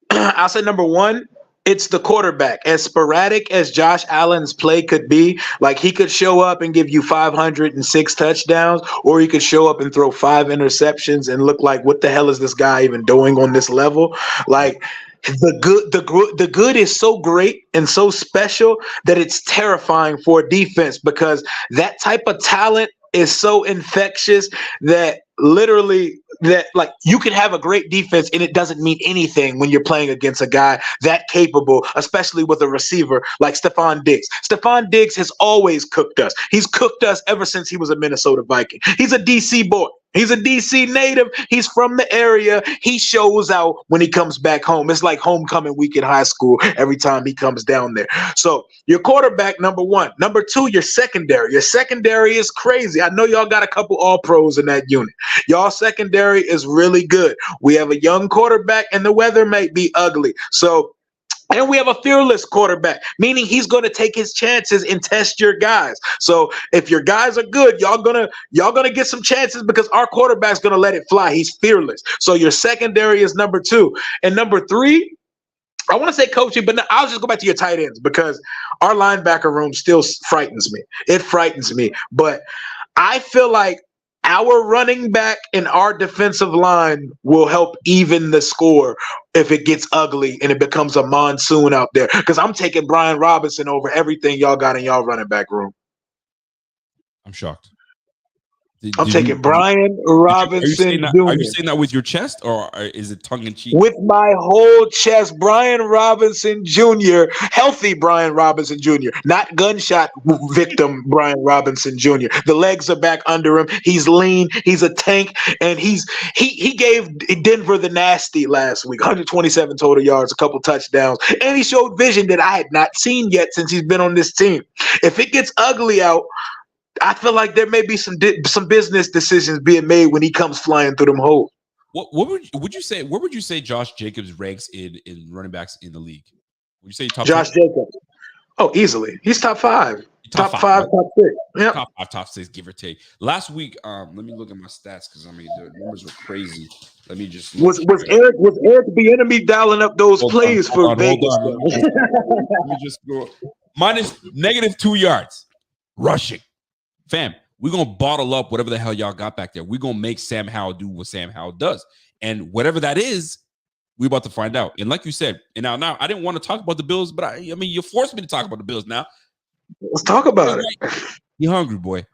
Speaker 2: I'll say number one, it's the quarterback. As sporadic as Josh Allen's play could be, like he could show up and give you 506 touchdowns, or he could show up and throw 5 interceptions and look like, what the hell is this guy even doing on this level? Like the good is so great and so special that it's terrifying for a defense because that type of talent is so infectious that literally that like you can have a great defense and it doesn't mean anything when you're playing against a guy that capable, especially with a receiver like Stephon Diggs. Stephon Diggs has always cooked us. He's cooked us ever since he was a Minnesota Viking. He's a DC boy. He's a DC native. He's from the area. He shows out when he comes back home. It's like homecoming week in high school every time he comes down there. So your quarterback, number one. Number two, your secondary. Your secondary is crazy. I know y'all got a couple all-pros in that unit. Y'all secondary is really good. We have a young quarterback, and the weather may be ugly. And we have a fearless quarterback, meaning he's going to take his chances and test your guys. So if your guys are good, y'all gonna get some chances because our quarterback's going to let it fly. He's fearless. So your secondary is number two. And number three, I want to say coaching, but no, I'll just go back to your tight ends because our linebacker room still frightens me. It frightens me. But I feel like our running back and our defensive line will help even the score if it gets ugly and it becomes a monsoon out there. Because I'm taking Brian Robinson over everything y'all got in y'all running back room.
Speaker 1: I'm shocked.
Speaker 2: I'm taking Brian Robinson Jr.
Speaker 1: Are you saying that with your chest, or is it tongue in cheek?
Speaker 2: With my whole chest, Brian Robinson Jr., healthy Brian Robinson Jr., not gunshot victim Brian Robinson Jr. The legs are back under him. He's lean. He's a tank, and he gave Denver the nasty last week. 127 total yards, a couple touchdowns, and he showed vision that I had not seen yet since he's been on this team. If it gets ugly out, I feel like there may be some business decisions being made when he comes flying through them holes.
Speaker 1: What would you say? Where would you say Josh Jacobs ranks in running backs in the league? Would you say top?
Speaker 2: Josh
Speaker 1: 10?
Speaker 2: Jacobs? Oh, easily. He's top 5. Top 5,
Speaker 1: right?
Speaker 2: top 6. Yeah.
Speaker 1: Top 5, top 6, give or take. Last week, let me look at my stats because I mean the numbers were crazy. Let me just
Speaker 2: was Eric Bieniemy dialing up those plays for Vegas?
Speaker 1: Let me just go minus -2 yards rushing. Fam, we're going to bottle up whatever the hell y'all got back there. We're going to make Sam Howell do what Sam Howell does. And whatever that is, we're about to find out. And like you said, and now I didn't want to talk about the Bills, but I mean, you forced me to talk about the Bills now.
Speaker 2: Let's talk about it.
Speaker 1: He's hungry, boy.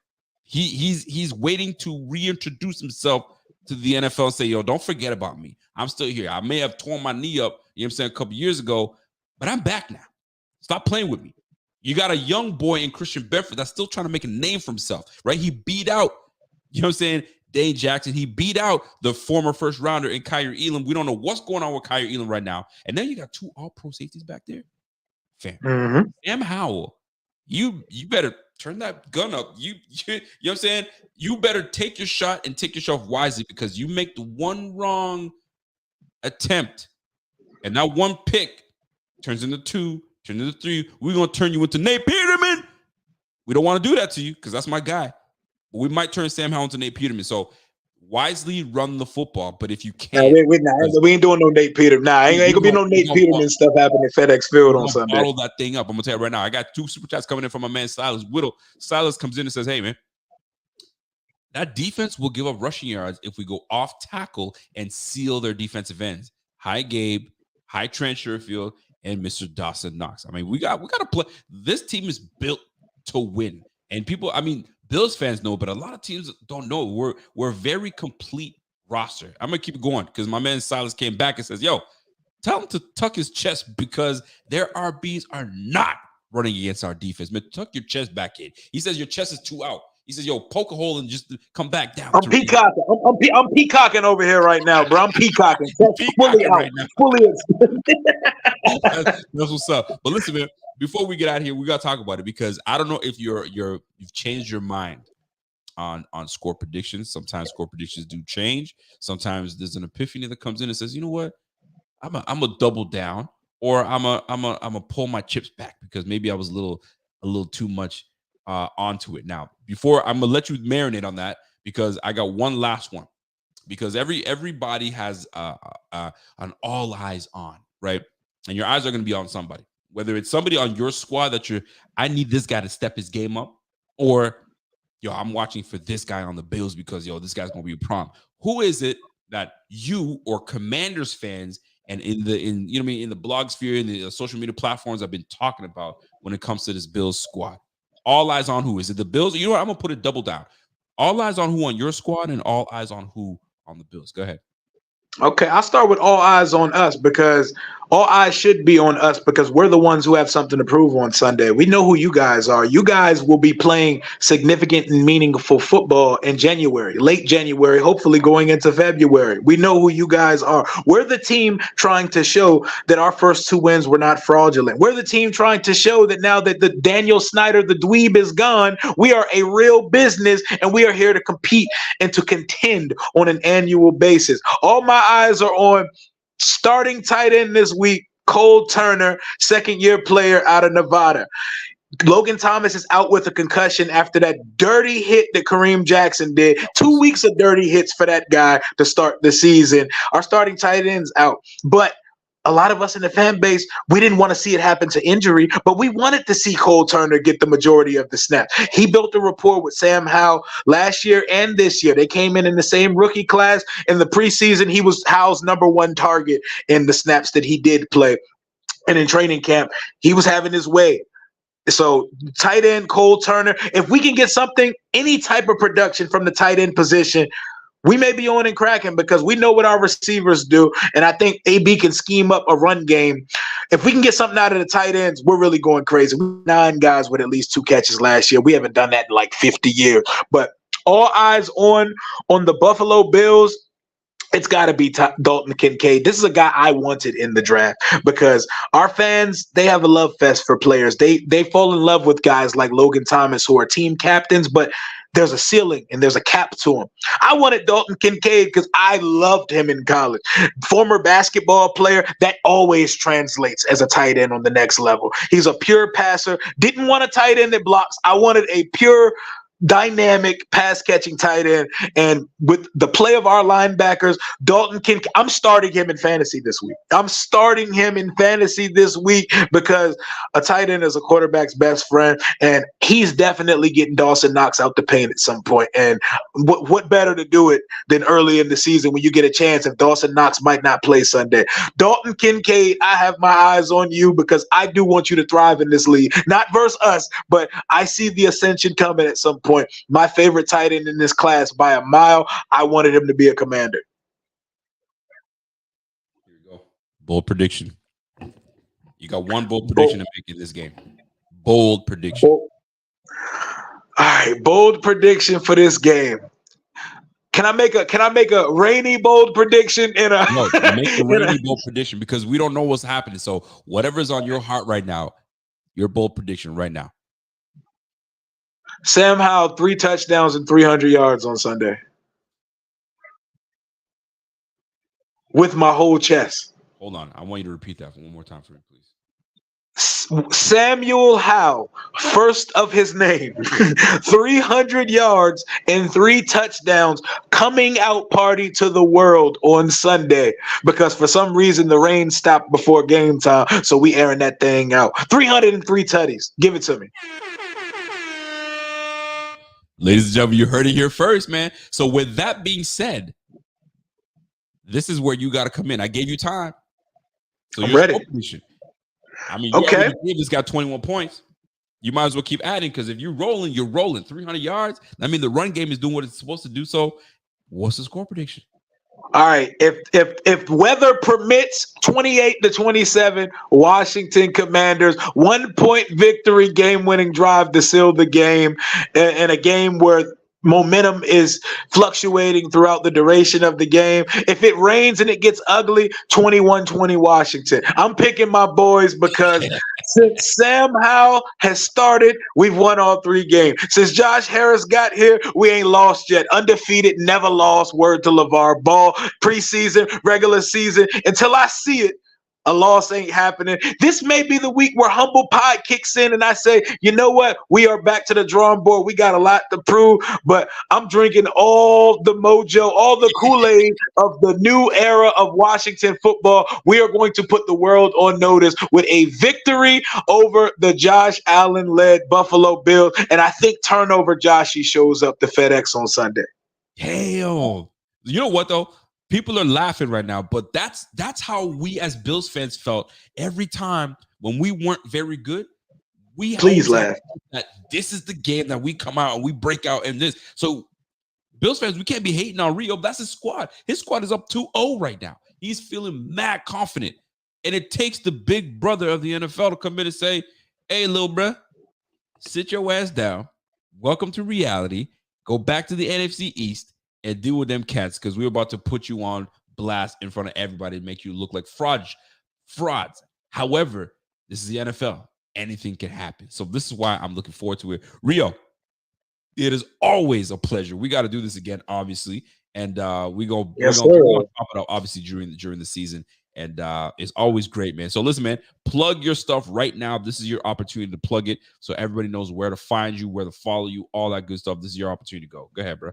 Speaker 1: He's waiting to reintroduce himself to the NFL and say, yo, don't forget about me. I'm still here. I may have torn my knee up, you know what I'm saying, a couple years ago, but I'm back now. Stop playing with me. You got a young boy in Christian Bedford that's still trying to make a name for himself, right? He beat out, you know what I'm saying, Dane Jackson. He beat out the former first rounder in Kyrie Elam. We don't know what's going on with Kyrie Elam right now. And then you got 2 all-pro safeties back there. Fam.
Speaker 2: Mm-hmm.
Speaker 1: Sam Howell, you better turn that gun up. You know what I'm saying? You better take your shot and take yourself wisely because you make the one wrong attempt and that one pick turns into 2, turns into 3. We're going to turn you into Nate Peterman. We don't want to do that to you because that's my guy. But we might turn Sam Howell into Nate Peterman. So wisely run the football. But if you can't.
Speaker 2: We ain't doing no Nate Peterman. Nah, ain't going to be no Nate Peterman stuff happening at FedEx Field on Sunday.
Speaker 1: Bottle that thing up. I'm going to tell you right now. I got 2 super chats coming in from my man Silas Whittle. Silas comes in and says, hey, man, that defense will give up rushing yards if we go off tackle and seal their defensive ends. Hi, Gabe. Hi, Trent Sherfield. And Mr. Dawson Knox. I mean, we got to play. This team is built to win. And people, I mean, Bills fans know, but a lot of teams don't know. We're a very complete roster. I'm going to keep it going because my man Silas came back and says, yo, tell him to tuck his chest because their RBs are not running against our defense. Man, tuck your chest back in. He says your chest is too out. He says, yo, poke a hole and just come back down.
Speaker 2: I'm peacocking. I'm peacocking over here right now, bro. I'm peacocking. Fully out.
Speaker 1: Right now.
Speaker 2: Fully
Speaker 1: that's what's up. But listen, man, before we get out of here, we got to talk about it because I don't know if you've changed your mind on score predictions. Sometimes score predictions do change. Sometimes there's an epiphany that comes in and says, you know what? I'm a double down or I'm a pull my chips back because maybe I was a little too much onto it. Now, before I'm gonna let you marinate on that because I got one last one because everybody has an all eyes on, right? And your eyes are gonna be on somebody, whether it's somebody on your squad that I need this guy to step his game up, or I'm watching for this guy on the Bills because this guy's gonna be a problem. Who is it that you or Commanders fans and in the blog sphere and the social media platforms I've been talking about when it comes to this Bills squad? All eyes on who? Is it the Bills? You know what? I'm going to put it double down. All eyes on who on your squad and all eyes on who on the Bills. Go ahead.
Speaker 2: Okay, I'll start with all eyes on us because all eyes should be on us because we're the ones who have something to prove on Sunday. We know who you guys are. You guys will be playing significant and meaningful football in January, late January, hopefully going into February. We know who you guys are. We're the team trying to show that our first 2 wins were not fraudulent. We're the team trying to show that now that the Daniel Snyder, the dweeb, is gone, we are a real business and we are here to compete and to contend on an annual basis. All my eyes are on starting tight end this week, Cole Turner, second-year player out of Nevada. Logan Thomas is out with a concussion after that dirty hit that Kareem Jackson did. 2 weeks of dirty hits for that guy to start the season. Our starting tight end's out. But a lot of us in the fan base, we didn't want to see it happen to injury, but we wanted to see Cole Turner get the majority of the snaps. He built a rapport with Sam Howell last year and this year. They came in the same rookie class. In the preseason, he was Howell's #1 target in the snaps that he did play. And in training camp, he was having his way. So tight end Cole Turner, if we can get something, any type of production from the tight end position, we may be on and cracking because we know what our receivers do. And I think AB can scheme up a run game. If we can get something out of the tight ends, we're really going crazy. 9 guys with at least 2 catches last year. We haven't done that in like 50 years. But all eyes on the Buffalo Bills. It's got to be Dalton Kincaid. This is a guy I wanted in the draft because our fans, they have a love fest for players. They fall in love with guys like Logan Thomas who are team captains, but there's a ceiling and there's a cap to him. I wanted Dalton Kincaid because I loved him in college. Former basketball player, that always translates as a tight end on the next level. He's a pure passer. Didn't want a tight end that blocks. I wanted a pure dynamic pass-catching tight end. And with the play of our linebackers, Dalton Kincaid, I'm starting him in fantasy this week. Because a tight end is a quarterback's best friend, and he's definitely getting Dawson Knox out the paint at some point. And what better to do it than early in the season when you get a chance if Dawson Knox might not play Sunday. Dalton Kincaid, I have my eyes on you because I do want you to thrive in this league. Not versus us, but I see the ascension coming at some point. My favorite tight end in this class by a mile. I wanted him to be a Commander.
Speaker 1: Here you go. Bold prediction. You got one bold prediction to make in this game. Bold prediction.
Speaker 2: All right, bold prediction for this game. Can I make a rainy bold prediction in a
Speaker 1: No, make a rainy bold prediction because we don't know what's happening. So whatever's on your heart right now, your bold prediction right now.
Speaker 2: Sam Howell, 3 touchdowns and 300 yards on Sunday. With my whole chest.
Speaker 1: Hold on. I want you to repeat that one more time for me, please.
Speaker 2: Samuel Howell, first of his name, 300 yards and 3 touchdowns, coming out party to the world on Sunday because for some reason the rain stopped before game time, so we airing that thing out. 303 tutties. Give it to me.
Speaker 1: Ladies and gentlemen, you heard it here first, man. So with that being said, this is where you got to come in. I gave you time. So
Speaker 2: I'm ready.
Speaker 1: I mean, you just got 21 points. You might as well keep adding because if you're rolling 300 yards. I mean, the run game is doing what it's supposed to do. So what's the score prediction?
Speaker 2: All right. If weather permits, 28-27, Washington Commanders, 1-point victory, game-winning drive to seal the game in a game where momentum is fluctuating throughout the duration of the game. If it rains and it gets ugly, 21-20 Washington. I'm picking my boys because since Sam Howell has started, we've won all 3 games. Since Josh Harris got here, we ain't lost yet. Undefeated, never lost. Word to LeVar Ball. Preseason, regular season. Until I see it, a loss ain't happening. This may be the week where humble pie kicks in and I say, you know what? We are back to the drawing board. We got a lot to prove, but I'm drinking all the mojo, all the Kool-Aid of the new era of Washington football. We are going to put the world on notice with a victory over the Josh Allen-led Buffalo Bills. And I think turnover Joshy shows up to FedEx on Sunday.
Speaker 1: Damn. You know what, though? People are laughing right now, but that's how we as Bills fans felt every time when we weren't very good.
Speaker 2: Please laugh.
Speaker 1: That this is the game that we come out and we break out in this. So Bills fans, we can't be hating on Rio. That's his squad. His squad is up 2-0 right now. He's feeling mad confident. And it takes the big brother of the NFL to come in and say, hey, little bruh, sit your ass down. Welcome to reality. Go back to the NFC East. And deal with them cats because we're about to put you on blast in front of everybody and make you look like frauds. However, this is the NFL. Anything can happen. So this is why I'm looking forward to it. Rio, it is always a pleasure. We got to do this again, obviously. And we're going to pop it up, obviously, during the season. And it's always great, man. So listen, man, plug your stuff right now. This is your opportunity to plug it so everybody knows where to find you, where to follow you, all that good stuff. This is your opportunity to go. Go ahead, bro.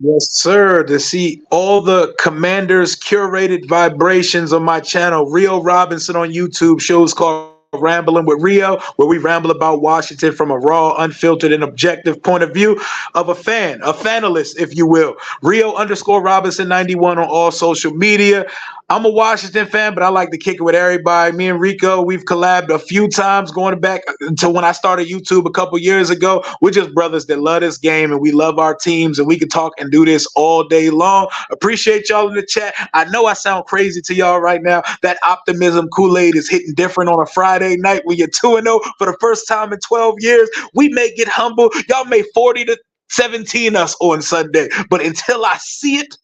Speaker 2: Yes, sir. To see all the Commanders curated vibrations on my channel, Rio Robinson on YouTube, shows called Rambling with Rio, where we ramble about Washington from a raw, unfiltered, and objective point of view of a fan, a fanalist, if you will. Rio_Robinson 91 on all social media. I'm a Washington fan, but I like to kick it with everybody. Me and Rico, we've collabed a few times going back to when I started YouTube a couple years ago. We're just brothers that love this game and we love our teams, and we can talk and do this all day long. Appreciate y'all in the chat. I know I sound crazy to y'all right now. That optimism Kool-Aid is hitting different on a Friday night when you're 2-0 for the first time in 12 years. We may get humble. Y'all may 40-17 us on Sunday, but until I see it,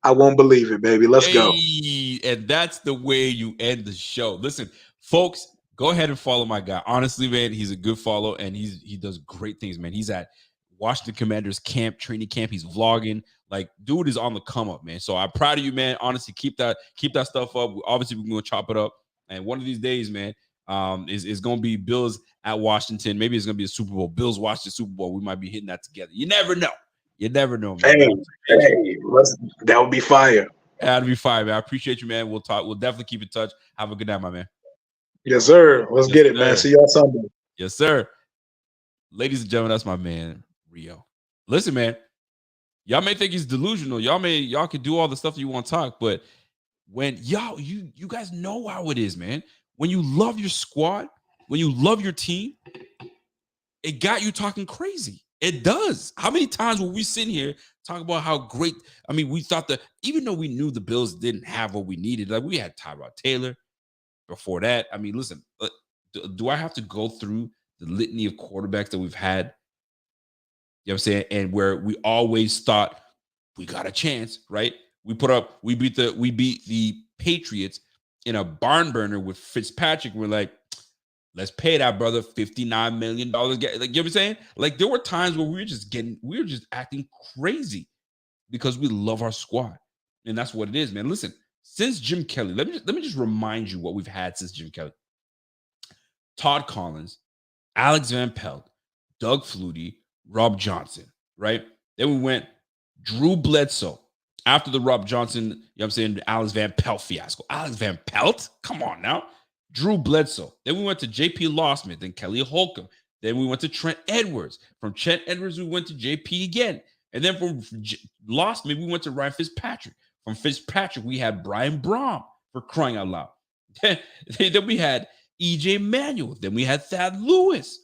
Speaker 2: I won't believe it, baby. Let's go.
Speaker 1: And that's the way you end the show. Listen, folks, go ahead and follow my guy. Honestly, man, he's a good follow, and he does great things, man. He's at Washington Commanders camp, training camp. He's vlogging. Like, dude is on the come up, man. So I'm proud of you, man. Honestly, keep that stuff up. Obviously, we're gonna chop it up. And one of these days, man, is gonna be Bills at Washington. Maybe it's gonna be a Super Bowl. Bills Washington Super Bowl. We might be hitting that together. You never know. You never know, man.
Speaker 2: That would be fire.
Speaker 1: That'd be fire, man. I appreciate you, man. We'll talk. We'll definitely keep in touch. Have a good night, my man.
Speaker 2: Yes, sir. Let's get it, man. See y'all Sunday.
Speaker 1: Yes, sir. Ladies and gentlemen, that's my man, Rio. Listen, man, y'all may think he's delusional. Y'all can do all the stuff you want to talk, but when you guys know how it is, man. When you love your squad, when you love your team, it got you talking crazy. It does. How many times were we sitting here talking about how great? I mean, we thought that even though we knew the Bills didn't have what we needed, like we had Tyrod Taylor before that. I mean, listen, do I have to go through the litany of quarterbacks that we've had? You know what I'm saying? And where we always thought we got a chance, right? We beat the Patriots in a barn burner with Fitzpatrick. We're like, let's pay that brother $59 million. Like, you know what I'm saying? Like, there were times where we were just acting crazy because we love our squad. And that's what it is, man. Listen, since Jim Kelly, let me just remind you what we've had since Jim Kelly. Todd Collins, Alex Van Pelt, Doug Flutie, Rob Johnson, right? Then we went Drew Bledsoe. After the Rob Johnson, you know what I'm saying, Alex Van Pelt fiasco. Alex Van Pelt? Come on now. Drew Bledsoe. Then we went to J.P. Lawsmith, then Kelly Holcomb. Then we went to Trent Edwards. From Trent Edwards, we went to J.P. again. And then from Lawsmith, we went to Ryan Fitzpatrick. From Fitzpatrick, we had Brian Brom, for crying out loud. Then we had E.J. Manuel. Then we had Thad Lewis.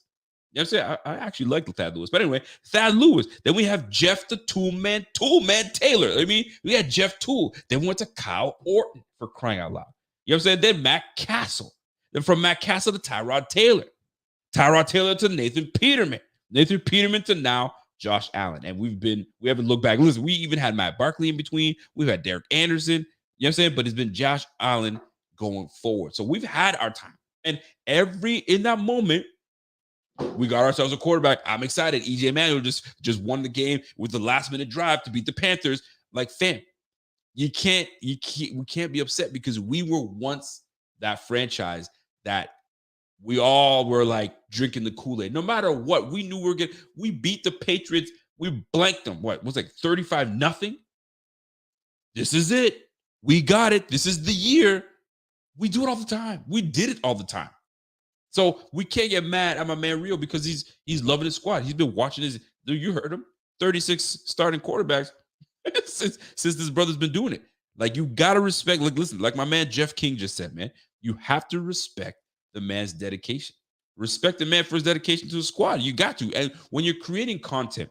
Speaker 1: You know what I'm saying? I actually like Thad Lewis. But anyway, Thad Lewis. Then we have Jeff the Toolman Taylor. I mean, we had Jeff Toole. Then we went to Kyle Orton, for crying out loud. You know what I'm saying? Then Matt Castle. Then from Matt Castle to Tyrod Taylor. Tyrod Taylor to Nathan Peterman. Nathan Peterman to now Josh Allen. And we haven't looked back. Listen, we even had Matt Barkley in between. We've had Derek Anderson. You know what I'm saying? But it's been Josh Allen going forward. So we've had our time. And in that moment, we got ourselves a quarterback. I'm excited. EJ Manuel just won the game with the last minute drive to beat the Panthers. Like, fam, we can't be upset because we were once that franchise that we all were like drinking the Kool-Aid. No matter what, we knew we beat the Patriots. We blanked them. What was like 35-0? This is it. We got it. This is the year. We do it all the time. We did it all the time. So we can't get mad at my man Rio because he's loving his squad. He's been watching you heard him, 36 starting quarterbacks since this brother's been doing it. Like, you got to respect, like, listen, like my man Jeff King just said, man, you have to respect the man's dedication. Respect the man for his dedication to the squad. You got to. And when you're creating content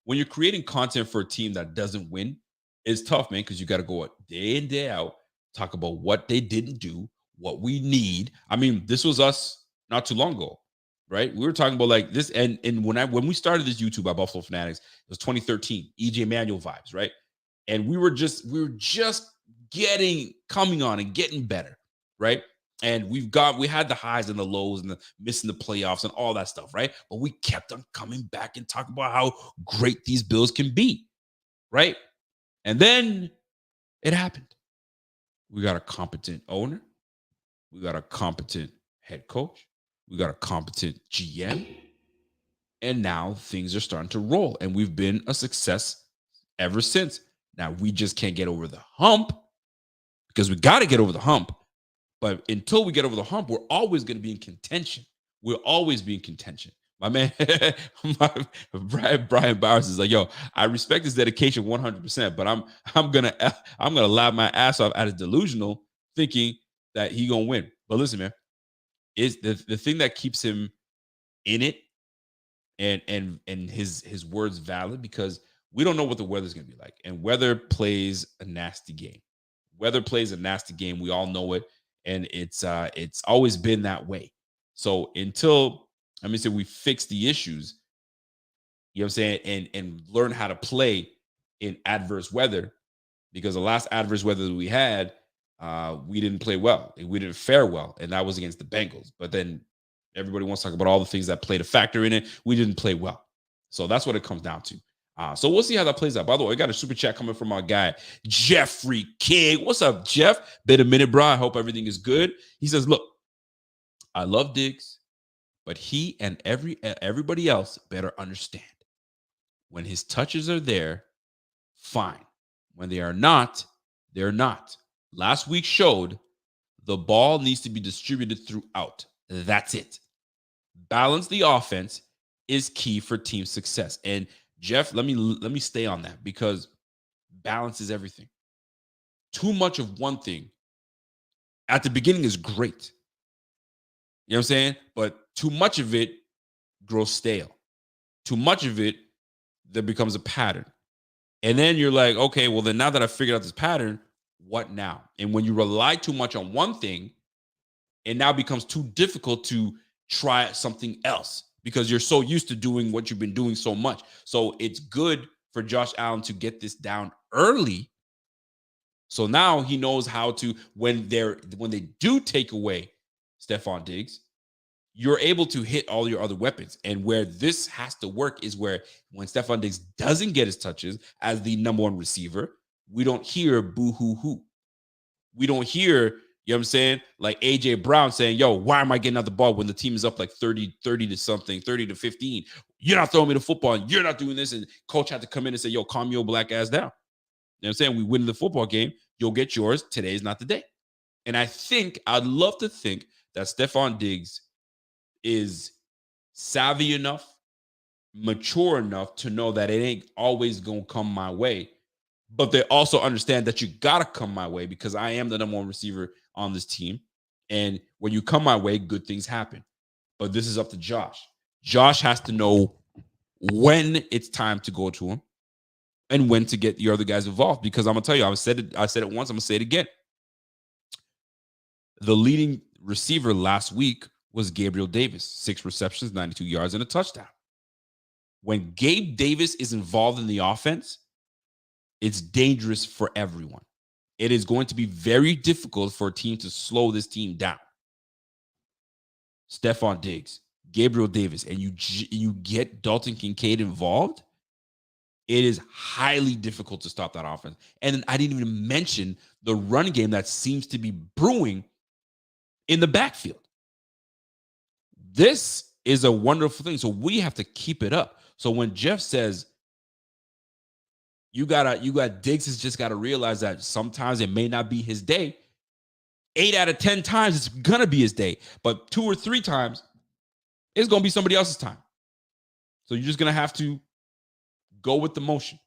Speaker 1: for a team that doesn't win, it's tough, man, because you got to go day in, day out, talk about what they didn't do, what we need. I mean, this was us not too long ago, right? We were talking about like this, and when we started this YouTube by Buffalo Fanatics, it was 2013, EJ Manuel vibes, right? And we were just coming on and getting better, right? And we had the highs and the lows and the missing the playoffs and all that stuff, right? But we kept on coming back and talking about how great these Bills can be, right? And then it happened. We got a competent owner. We got a competent head coach. We got a competent GM. And now things are starting to roll. And we've been a success ever since. Now, we just can't get over the hump because we got to get over the hump. But until we get over the hump, we're always going to be in contention. We'll always be in contention. My man, Brian Bowers is like, yo, I respect his dedication 100%, but I'm gonna laugh my ass off at his delusional thinking that he gonna win. But listen, man, is the thing that keeps him in it and his words valid, because we don't know what the weather's gonna be like, and weather plays a nasty game. Weather plays a nasty game. We all know it, and it's always been that way. So until we fix the issues, you know what I'm saying, and learn how to play in adverse weather, because the last adverse weather that we had, we didn't play well. We didn't fare well, and that was against the Bengals. But then everybody wants to talk about all the things that played a factor in it. We didn't play well. So that's what it comes down to. So we'll see how that plays out. By the way, I got a super chat coming from our guy, Jeffrey King. What's up, Jeff? Been a minute, bro. I hope everything is good. He says, look, I love Diggs, but he and everybody else better understand, when his touches are there, fine. When they are not, they're not. Last week showed the ball needs to be distributed throughout. That's it. Balance the offense is key for team success. And Jeff, let me stay on that, because balance is everything. Too much of one thing at the beginning is great. You know what I'm saying? But too much of it grows stale. Too much of it, that becomes a pattern. And then you're like, okay, well then now that I've figured out this pattern, what now? And when you rely too much on one thing, it now becomes too difficult to try something else, because you're so used to doing what you've been doing so much. So it's good for Josh Allen to get this down early. So now he knows how to, when they do take away Stephon Diggs, you're able to hit all your other weapons. And where this has to work is where, when Stephon Diggs doesn't get his touches as the number one receiver, we don't hear boo-hoo-hoo. We don't hear, you know what I'm saying, like AJ Brown saying, yo, why am I getting out the ball when the team is up like 30 to something, 30 to 15? You're not throwing me the football, and you're not doing this. And coach had to come in and say, yo, calm your black ass down. You know what I'm saying? We win the football game. You'll get yours. Today is not the day. And I'd love to think that Stephon Diggs is savvy enough, mature enough to know that it ain't always going to come my way. But they also understand that you got to come my way, because I am the number one receiver on this team. And when you come my way, good things happen. But this is up to Josh. Josh has to know when it's time to go to him and when to get the other guys involved. Because I'm going to tell you, I said it once, I'm going to say it again. The leading receiver last week was Gabriel Davis, 6 receptions, 92 yards, and a touchdown. When Gabe Davis is involved in the offense, it's dangerous for everyone. It is going to be very difficult for a team to slow this team down. Stephon Diggs, Gabriel Davis, and you get Dalton Kincaid involved, it is highly difficult to stop that offense. And then I didn't even mention the run game that seems to be brewing in the backfield. This is a wonderful thing. So we have to keep it up. So when Jeff says, you got Diggs has just got to realize that sometimes it may not be his day. 8 out of 10 times it's going to be his day. But 2 or 3 times, it's going to be somebody else's time. So you're just going to have to go with the motion.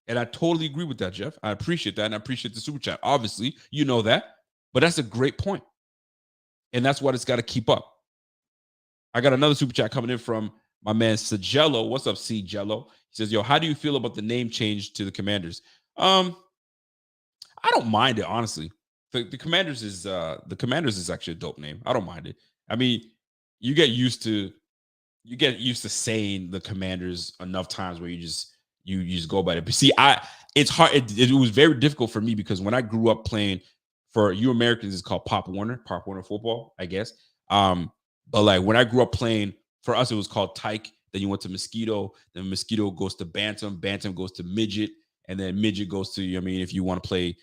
Speaker 1: And I totally agree with that, Jeff. I appreciate that. And I appreciate the super chat. Obviously, you know that. But that's a great point. And that's what it's got to keep up. I got another super chat coming in from my man Sajello. What's up, C Jello? He says, yo, how do you feel about the name change to the Commanders? I don't mind it, honestly. The Commanders is actually a dope name. I don't mind it. I mean, you get used to saying the Commanders enough times where you just go by it. But see, it's hard. It was very difficult for me, because when I grew up playing for you Americans, it's called Pop Warner football, I guess. But like when I grew up playing, for us, it was called Tyke. Then you went to Mosquito. Then Mosquito goes to Bantam. Bantam goes to Midget. And then Midget goes to, if you want to play,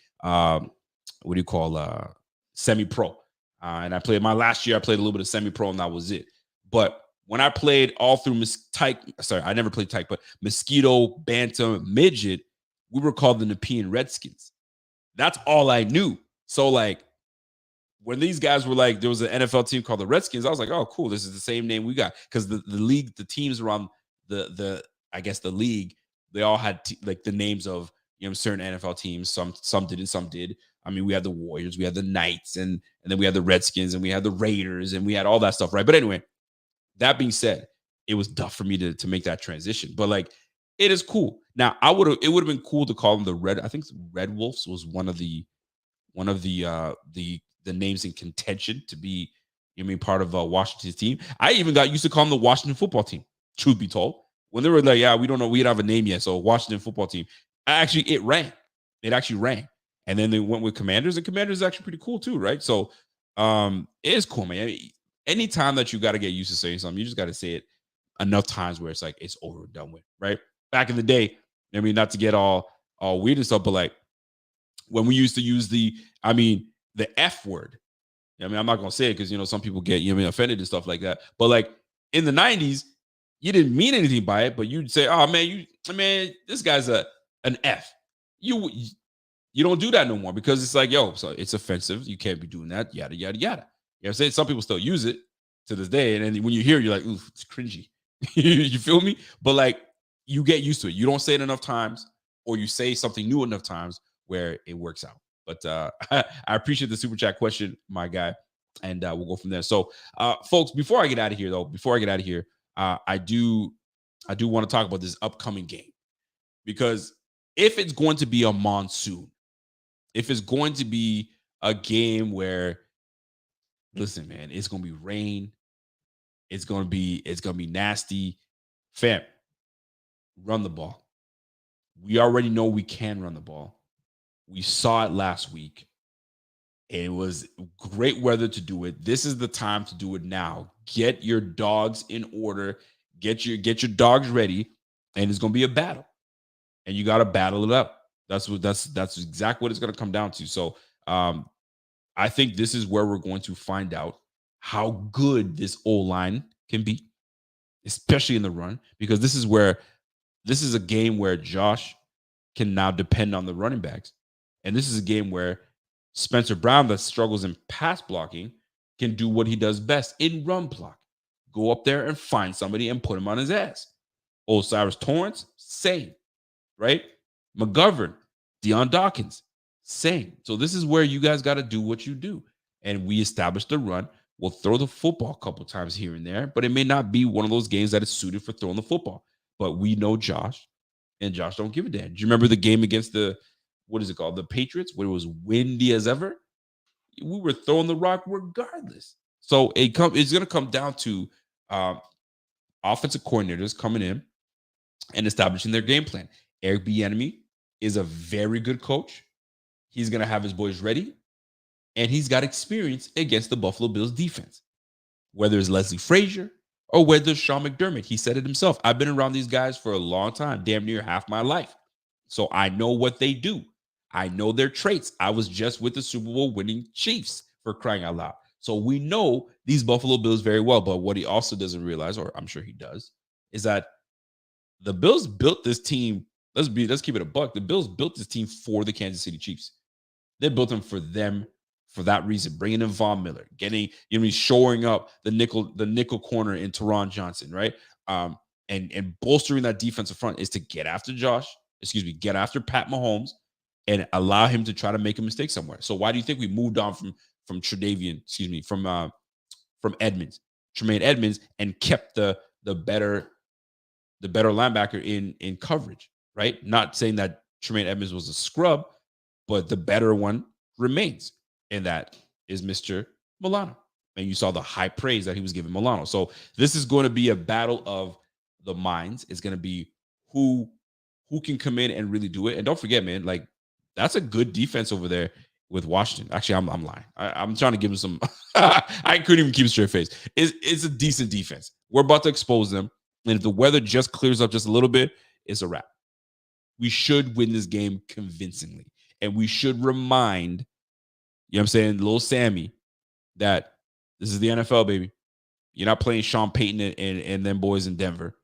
Speaker 1: semi-pro. And I played my last year, I played a little bit of semi-pro, and that was it. But when I played all through Tyke, I never played Tyke, but Mosquito, Bantam, Midget, we were called the Nepean Redskins. That's all I knew. So like when these guys were like, there was an NFL team called the Redskins, I was like, oh, cool. This is the same name we got. Because the league, the teams around the I guess the league, they all had like the names of, you know, certain NFL teams. Some didn't, some did. I mean, we had the Warriors, we had the Knights, and then we had the Redskins, and we had the Raiders, and we had all that stuff, right? But anyway, that being said, it was tough for me to make that transition. But like, it is cool. Now, it would have been cool to call them the Red. I think Red Wolves was one of the names in contention to be, you know, I mean, part of Washington's team. I even got used to calling them the Washington football team. Truth be told, when they were like, yeah, we don't know, we don't have a name yet, so Washington football team. Actually, it rang. It actually rang. And then they went with Commanders, and Commanders is actually pretty cool too, right? So it is cool, man. I mean, anytime that you got to get used to saying something, you just got to say it enough times where it's like it's over and done with, right? Back in the day, I mean, not to get all weird and stuff, but like when we used to use the F word. I mean, I'm not gonna say it because, you know, some people get, you know, offended and stuff like that. But like in the 90s, you didn't mean anything by it, but you'd say, "Oh man, this guy's an F." You don't do that no more because it's like, yo, so it's offensive. You can't be doing that. Yada yada yada. You know what I'm saying? Some people still use it to this day, and then when you hear it, you're like, "Ooh, it's cringy." You feel me? But like, you get used to it. You don't say it enough times, or you say something new enough times where it works out. But I appreciate the super chat question, my guy, and we'll go from there. So, folks, before I get out of here, I do want to talk about this upcoming game, because if it's going to be a monsoon, if it's going to be a game where, listen, man, it's going to be rain, it's going to be nasty, fam, run the ball. We already know we can run the ball. We saw it last week. It was great weather to do it. This is the time to do it now. Get your dogs in order. Get your dogs ready, and it's going to be a battle. And you got to battle it up. That's exactly what it's going to come down to. So I think this is where we're going to find out how good this O-line can be, especially in the run, because this is a game where Josh can now depend on the running backs. And this is a game where Spencer Brown, that struggles in pass blocking, can do what he does best in run block. Go up there and find somebody and put him on his ass. Osiris Torrance, same, right? McGovern, Deion Dawkins, same. So this is where you guys got to do what you do. And we established the run. We'll throw the football a couple times here and there, but it may not be one of those games that is suited for throwing the football. But we know Josh, and Josh don't give a damn. Do you remember the game against the Patriots, where it was windy as ever? We were throwing the rock regardless. So it's going to come down to offensive coordinators coming in and establishing their game plan. Eric Bieniemy is a very good coach. He's going to have his boys ready, and he's got experience against the Buffalo Bills defense. Whether it's Leslie Frazier or whether it's Sean McDermott, he said it himself. I've been around these guys for a long time, damn near half my life. So I know what they do. I know their traits. I was just with the Super Bowl winning Chiefs, for crying out loud. So we know these Buffalo Bills very well. But what he also doesn't realize, or I'm sure he does, is that the Bills built this team. Let's keep it a buck. The Bills built this team for the Kansas City Chiefs. They built them for that reason. Bringing in Von Miller, shoring up the nickel corner in Teron Johnson, right? And bolstering that defensive front is to get after Pat Mahomes and allow him to try to make a mistake somewhere. So why do you think we moved on from Edmonds, Tremaine Edmonds, and kept the better linebacker in coverage, right? Not saying that Tremaine Edmonds was a scrub, but the better one remains, and that is Mr. Milano. And you saw the high praise that he was giving Milano. So this is going to be a battle of the minds. It's going to be who can come in and really do it. And don't forget, man, like, that's a good defense over there with Washington. Actually, I'm lying. I'm trying to give him some. I couldn't even keep a straight face. It's a decent defense. We're about to expose them. And if the weather just clears up just a little bit, it's a wrap. We should win this game convincingly. And we should remind, you know what I'm saying, little Sammy, that this is the NFL, baby. You're not playing Sean Payton and them boys in Denver.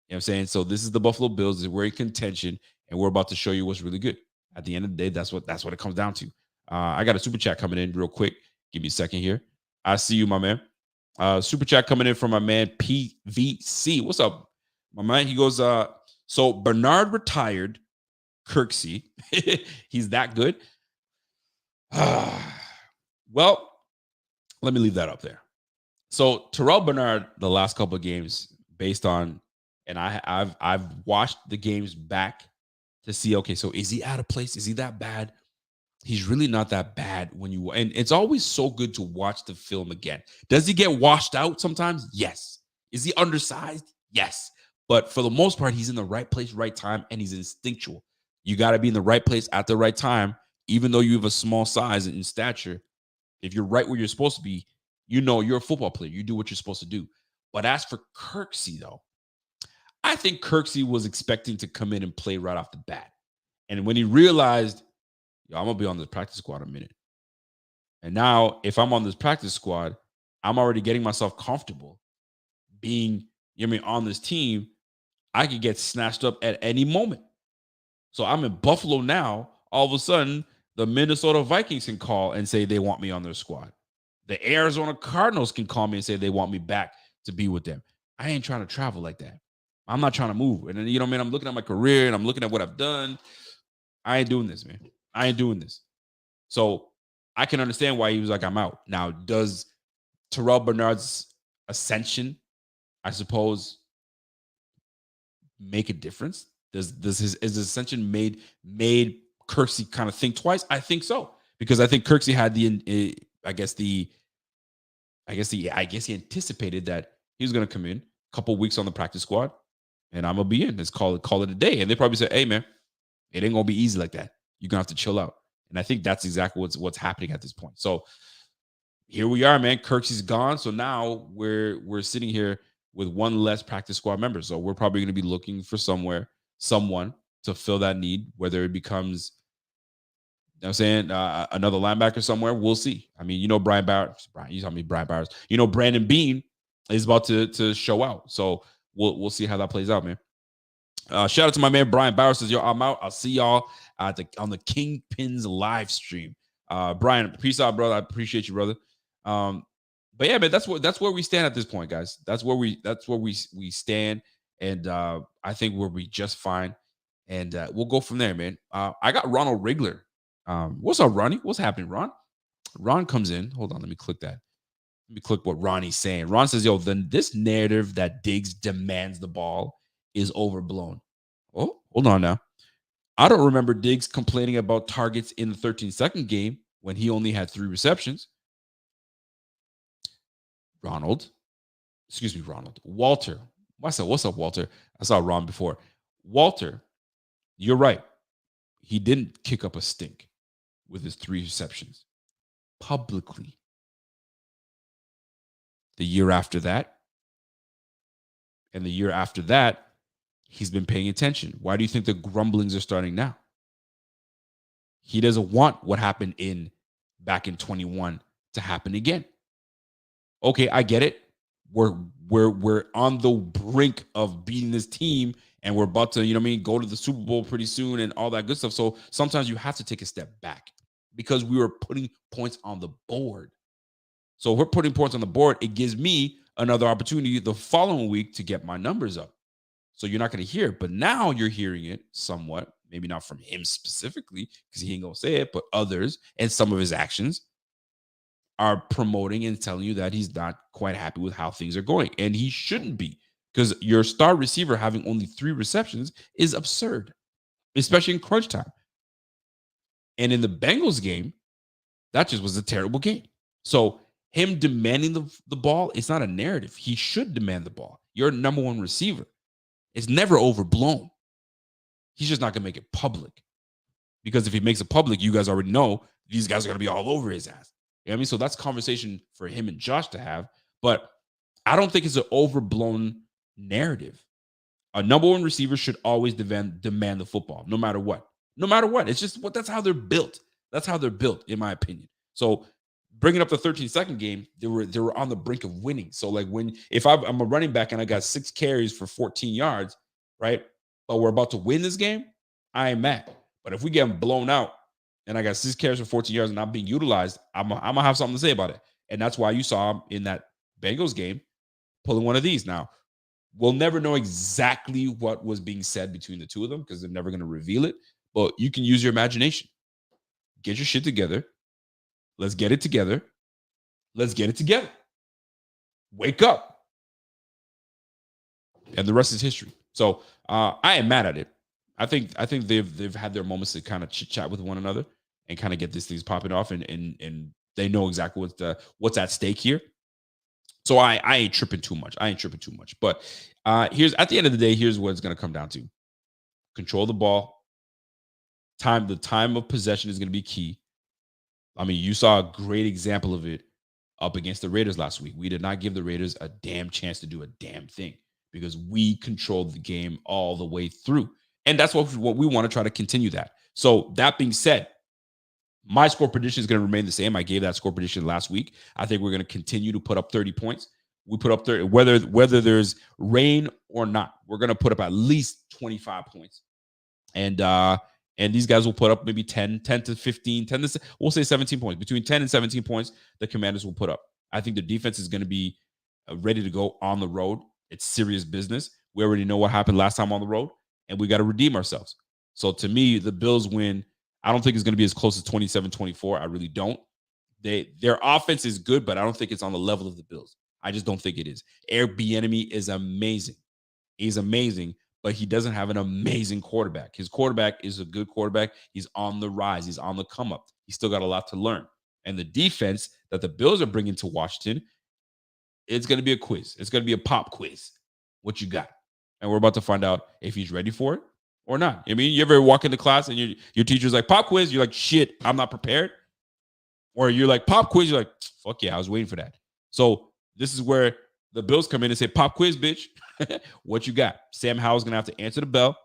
Speaker 1: You know what I'm saying? So this is the Buffalo Bills. We're in contention. and we're about to show you what's really good. At the end of the day, that's what it comes down to. I got a super chat coming in real quick. Give me a second here. I see you, my man. Super chat coming in from my man PVC. What's up, my man? He goes, so Bernard retired. Kirksey, he's that good. Well, let me leave that up there. So Terrell Bernard, the last couple of games, based on, and I've watched the games back to see, okay, so is he out of place? Is he that bad? He's really not that bad and it's always so good to watch the film again. Does he get washed out sometimes? Yes. Is he undersized? Yes. But for the most part, he's in the right place, right time, and he's instinctual. You got to be in the right place at the right time, even though you have a small size in stature. If you're right where you're supposed to be, you know you're a football player. You do what you're supposed to do. But as for Kirksey, though, I think Kirksey was expecting to come in and play right off the bat. And when he realized, yo, I'm going to be on this practice squad a minute. And now, if I'm on this practice squad, I'm already getting myself comfortable being, on this team. I could get snatched up at any moment. So I'm in Buffalo now. All of a sudden, the Minnesota Vikings can call and say they want me on their squad. The Arizona Cardinals can call me and say they want me back to be with them. I ain't trying to travel like that. I'm not trying to move. And then, I'm looking at my career and I'm looking at what I've done. I ain't doing this, man. I ain't doing this. So I can understand why he was like, I'm out. Now, does Terrell Bernard's ascension, I suppose, make a difference? Does his ascension made Kirksey kind of think twice? I think so, because I think Kirksey had he anticipated that he was going to come in a couple weeks on the practice squad, and I'm gonna be in. Let's call it a day. And they probably said, "Hey, man, it ain't gonna be easy like that. You're gonna have to chill out." And I think that's exactly what's happening at this point. So here we are, man. Kirksey's gone, so now we're sitting here with one less practice squad member. So we're probably going to be looking for someone to fill that need, whether it becomes, another linebacker somewhere. We'll see. I mean, Brian Bowers. You tell me Brian Bowers. Brandon Bean is about to show out. So we'll see how that plays out, man. Shout out to my man Brian Bowers. Says, yo, I'm out. I'll see y'all on the Kingpins live stream. Brian, peace out, brother. I appreciate you, brother. But yeah, man, that's where we stand at this point, guys. That's where we stand, and I think we'll be just fine, and we'll go from there, man. I got Ronald Rigler. What's up, Ronnie? What's happening, Ron? Ron comes in. Hold on, let me click that. Let me click what Ronnie's saying. Ron says, yo, then this narrative that Diggs demands the ball is overblown. Oh, hold on now. I don't remember Diggs complaining about targets in the 13-second game when he only had 3 receptions. Walter. What's up, Walter? I saw Ron before. Walter, you're right. He didn't kick up a stink with his 3 receptions publicly. The year after that, and the year after that, he's been paying attention. Why do you think the grumblings are starting now? He doesn't want what happened back in 21 to happen again. Okay, I get it. We're on the brink of beating this team, and we're about to, go to the Super Bowl pretty soon and all that good stuff. So sometimes you have to take a step back because we were putting points on the board. So if we're putting points on the board, it gives me another opportunity the following week to get my numbers up. So you're not going to hear it, but now you're hearing it somewhat, maybe not from him specifically because he ain't going to say it, but others and some of his actions are promoting and telling you that he's not quite happy with how things are going. And he shouldn't be, because your star receiver having only 3 receptions is absurd, especially in crunch time. And in the Bengals game, that just was a terrible game. So him demanding the ball, it's not a narrative. He should demand the ball. You're number 1 receiver. It's never overblown. He's just not going to make it public. Because if he makes it public, you guys already know these guys are going to be all over his ass. You know what I mean? So that's conversation for him and Josh to have. But I don't think it's an overblown narrative. A number 1 receiver should always demand the football, no matter what. No matter what. It's just that's how they're built. That's how they're built, in my opinion. So bringing up the 13-second game, they were on the brink of winning. So like if I'm a running back and I got 6 carries for 14 yards, right? But we're about to win this game, I ain't mad. But if we get blown out and I got 6 carries for 14 yards and not being utilized, I'm gonna have something to say about it. And that's why you saw him in that Bengals game pulling one of these. Now, we'll never know exactly what was being said between the two of them because they're never going to reveal it. But you can use your imagination. Get your shit together. Let's get it together. Let's get it together. Wake up. And the rest is history. So I am mad at it. I think they've had their moments to kind of chit chat with one another and kind of get these things popping off, and they know exactly what's at stake here. So I ain't tripping too much. But here's at the end of the day, here's what it's going to come down to: control the ball. The time of possession is going to be key. I mean, you saw a great example of it up against the Raiders last week. We did not give the Raiders a damn chance to do a damn thing because we controlled the game all the way through. And that's what we want to try to continue that. So that being said, my score prediction is going to remain the same. I gave that score prediction last week. I think we're going to continue to put up 30 points. We put up 30, whether there's rain or not, we're going to put up at least 25 points. And these guys will put up maybe 10 to 15, we'll say 17 points. Between 10 and 17 points, the Commanders will put up. I think the defense is going to be ready to go on the road. It's serious business. We already know what happened last time on the road, and we got to redeem ourselves. So to me, the Bills win. I don't think it's going to be as close as 27-24. I really don't. Their offense is good, but I don't think it's on the level of the Bills. I just don't think it is. Eric Bieniemy is amazing. He's amazing, but he doesn't have an amazing quarterback. His quarterback is a good quarterback. He's on the rise. He's on the come up. He's still got a lot to learn. And the defense that the Bills are bringing to Washington, it's going to be a quiz. It's going to be a pop quiz. What you got? And we're about to find out if he's ready for it or not. I mean, you ever walk into class and your teacher's like, pop quiz? You're like, shit, I'm not prepared. Or you're like, pop quiz? You're like, fuck yeah, I was waiting for that. So this is where the Bills come in and say, pop quiz, bitch. What you got? Sam Howell's going to have to answer the bell,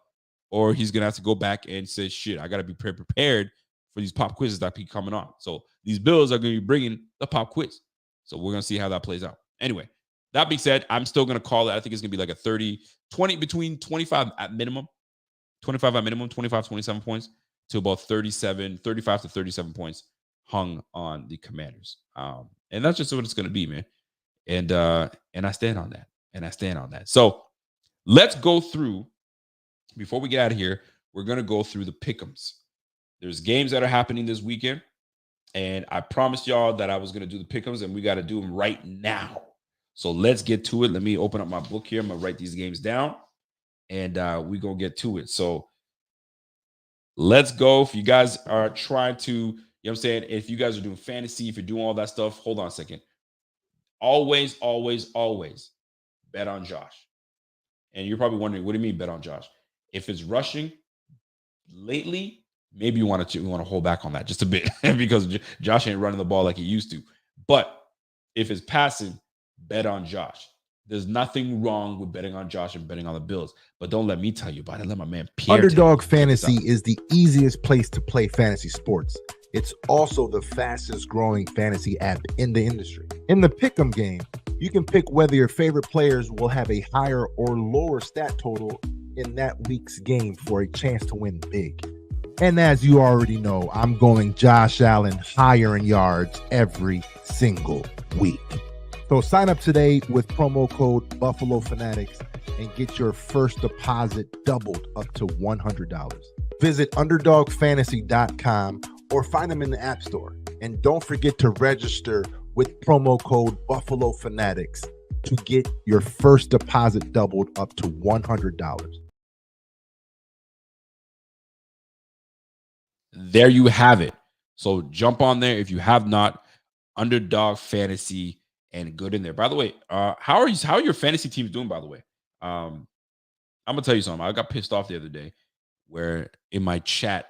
Speaker 1: or he's going to have to go back and say, shit, I got to be prepared for these pop quizzes that keep coming on. So these Bills are going to be bringing the pop quiz. So we're going to see how that plays out. Anyway, that being said, I'm still going to call it. I think it's going to be like a 20, between 25 at minimum, 27 points to about 35 to 37 points hung on the Commanders. And that's just what it's going to be, man. And I stand on that. So let's go through, before we get out of here, we're going to go through the pick'ems. There's games that are happening this weekend, and I promised y'all that I was going to do the pick'ems, and we got to do them right now. So let's get to it. Let me open up my book here. I'm going to write these games down, and we're going to get to it. So let's go. If you guys are trying to, you know what I'm saying, if you guys are doing fantasy, if you're doing all that stuff, hold on a second. Always bet on Josh. And you're probably wondering, what do you mean bet on Josh? If it's rushing lately, maybe you want to hold back on that just a bit because Josh ain't running the ball like he used to. But if it's passing, bet on Josh. There's nothing wrong with betting on Josh and betting on the Bills. But don't let me tell you about it. Let my man Pierre.
Speaker 5: Underdog Fantasy is the easiest place to play fantasy sports. It's also the fastest growing fantasy app in the industry. In the Pick'em game, you can pick whether your favorite players will have a higher or lower stat total in that week's game for a chance to win big. And as you already know, I'm going Josh Allen higher in yards every single week. So sign up today with promo code Buffalo Fanatics and get your first deposit doubled up to $100. Visit UnderdogFantasy.com or find them in the App Store. And don't forget to register with promo code Buffalo Fanatics to get your first deposit doubled up to $100.
Speaker 1: There you have it. So jump on there if you have not. Underdog Fantasy and good in there. By the way, how are your fantasy teams doing, by the way? I'm gonna tell you something. I got pissed off the other day where in my chat,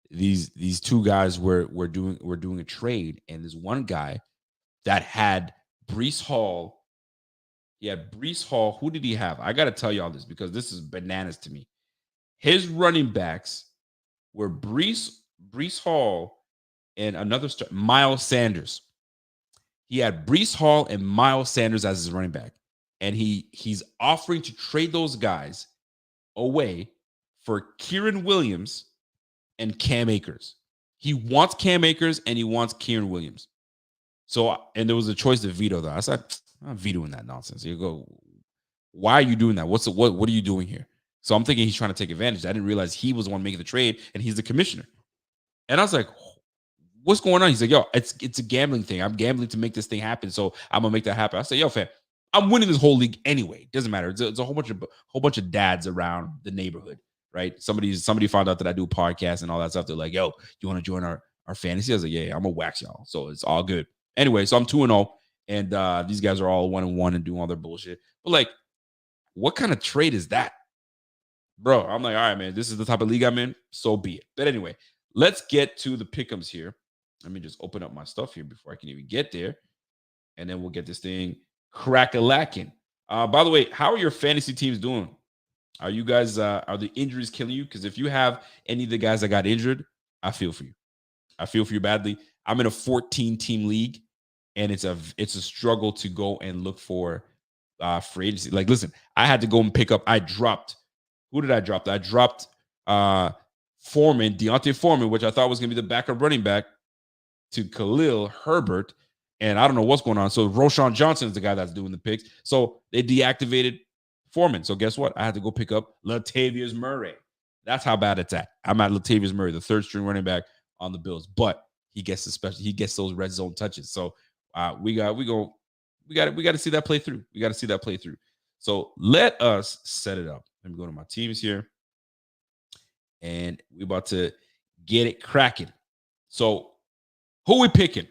Speaker 1: these two guys were doing a trade, and there's one guy that had Breece Hall. He had Breece Hall. Who did he have? I gotta tell y'all this because this is bananas to me. His running backs were Breece Hall and another Miles Sanders. He had Breece Hall and Miles Sanders as his running back, and he's offering to trade those guys away for Kieran Williams and Cam Akers. He wants Cam Akers and he wants Kieran Williams. So, and there was a choice to veto that. I said, I'm not vetoing that nonsense. You go, why are you doing that? What are you doing here? So I'm thinking he's trying to take advantage. I didn't realize he was the one making the trade and he's the commissioner. And I was like, what's going on? He's like, yo, it's a gambling thing. I'm gambling to make this thing happen. So I'm gonna make that happen. I said, yo, fam, I'm winning this whole league anyway. Doesn't matter. It's a whole bunch of dads around the neighborhood, right? Somebody found out that I do podcasts and all that stuff. They're like, yo, you want to join our fantasy? I was like, yeah, I'm gonna wax y'all. So it's all good. Anyway, so I'm 2-0, and these guys are all 1-1 and doing all their bullshit. But like, what kind of trade is that? Bro, I'm like, all right, man, this is the type of league I'm in. So be it. But anyway, let's get to the pick'ems here. Let me just open up my stuff here before I can even get there. And then we'll get this thing crack-a-lacking. By the way, how are your fantasy teams doing? Are you guys, are the injuries killing you? Because if you have any of the guys that got injured, I feel for you. I feel for you badly. I'm in a 14-team league, and it's a struggle to go and look for free agency. Like, listen, I had to go and pick up. Who did I drop? I dropped Deontay Foreman, which I thought was going to be the backup running back, to Khalil Herbert. And I don't know what's going on. So Roshan Johnson is the guy that's doing the picks. So they deactivated Foreman. So guess what? I had to go pick up Latavius Murray. That's how bad it's at. I'm at Latavius Murray, the third string running back on the Bills. But he gets those red zone touches. So we got to see that play through. We got to see that play through. So let us set it up. Let me go to my teams here. And we're about to get it cracking. So who we picking?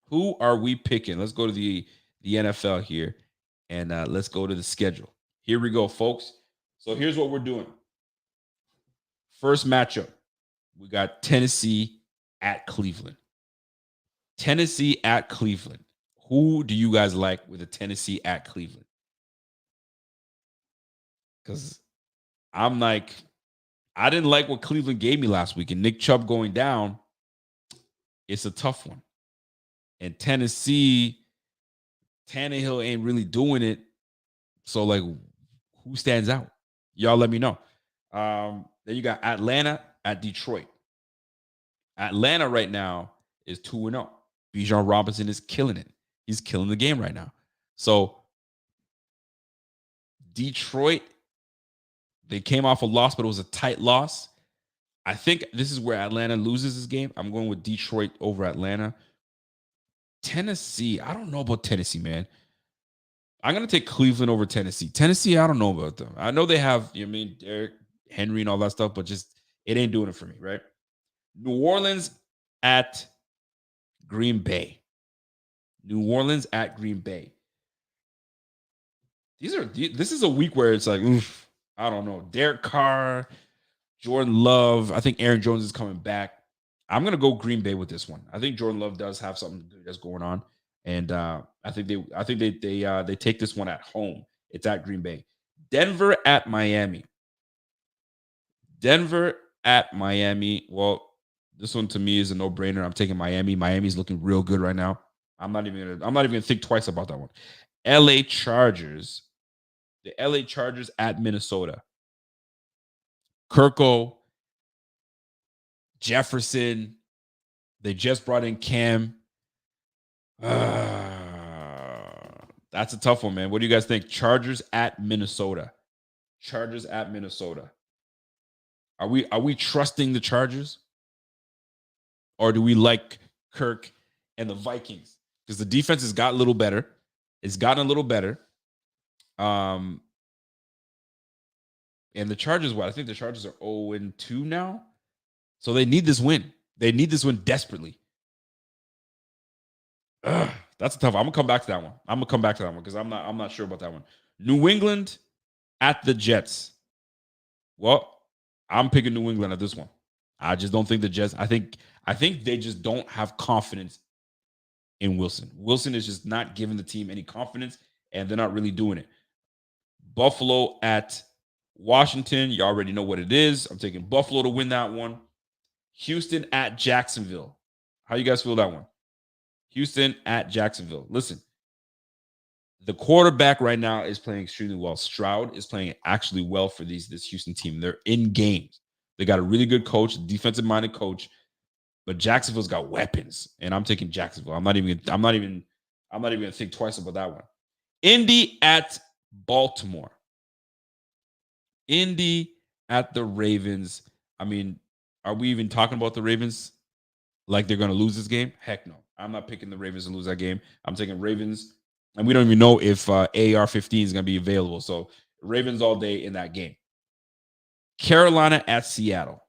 Speaker 1: Who are we picking? Let's go to the NFL here, and let's go to the schedule. Here we go, folks. So here's what we're doing. First matchup, we got Tennessee at Cleveland. Tennessee at Cleveland. Who do you guys like with a Tennessee at Cleveland? Because I'm like, I didn't like what Cleveland gave me last week, and Nick Chubb going down, it's a tough one. And Tennessee, Tannehill ain't really doing it. So, like, who stands out? Y'all let me know. Then you got Atlanta at Detroit. Atlanta right now is 2-0. Bijan Robinson is killing it. He's killing the game right now. So, Detroit, they came off a loss, but it was a tight loss. I think this is where Atlanta loses this game. I'm going with Detroit over Atlanta. Tennessee, I don't know about Tennessee, man. I'm going to take Cleveland over Tennessee. Tennessee, I don't know about them. I know they have, Derrick Henry and all that stuff, but just it ain't doing it for me, right? New Orleans at Green Bay. New Orleans at Green Bay. This is a week where it's like, oof, I don't know. Derek Carr, Jordan Love. I think Aaron Jones is coming back. I'm gonna go Green Bay with this one. I think Jordan Love does have something good that's going on, and I think they take this one at home. It's at Green Bay. Denver at Miami. Denver at Miami. Well, this one to me is a no-brainer. I'm taking Miami. Miami's looking real good right now. I'm not even gonna think twice about that one. LA Chargers. The LA Chargers at Minnesota. Kirko, Jefferson. They just brought in Cam. That's a tough one, man. What do you guys think? Chargers at Minnesota. Chargers at Minnesota. Are we trusting the Chargers? Or do we like Kirk and the Vikings? Because the defense has got a little better. It's gotten a little better. And the Chargers, I think the Chargers are 0-2 now. So they need this win. They need this win desperately. That's a tough one. I'm gonna come back to that one. Because I'm not sure about that one. New England at the Jets. Well, I'm picking New England at this one. I just don't think the Jets. I think they just don't have confidence in Wilson. Wilson is just not giving the team any confidence, and they're not really doing it. Buffalo at Washington. You already know what it is. I'm taking Buffalo to win that one. Houston at Jacksonville. How you guys feel that one? Houston at Jacksonville. Listen, The quarterback right now is playing extremely well. Stroud is playing actually well for this Houston team. They're in games. They got a really good coach, defensive-minded coach, but Jacksonville's got weapons, and I'm taking Jacksonville. I'm not even gonna think twice about that one. Indy at Baltimore. Indy at the Ravens. I mean, are we even talking about the Ravens like they're going to lose this game? Heck no. I'm not picking the Ravens to lose that game. I'm taking Ravens, and we don't even know if AR-15 is going to be available. So Ravens all day in that game. Carolina at Seattle.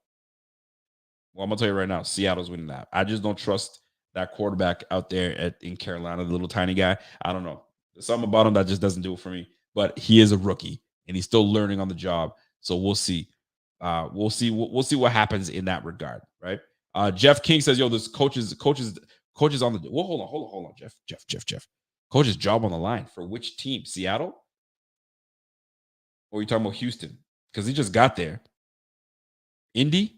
Speaker 1: Well, I'm going to tell you right now, Seattle's winning that. I just don't trust that quarterback out there in Carolina, the little tiny guy. I don't know. There's something about him that just doesn't do it for me. But he is a rookie, and he's still learning on the job. So we'll see. We'll see what happens in that regard, right? Jeff King says, "Yo, this coaches on the well. Hold on, Jeff. Coach's job on the line for which team? Seattle, or are you talking about Houston? Because he just got there. Indy.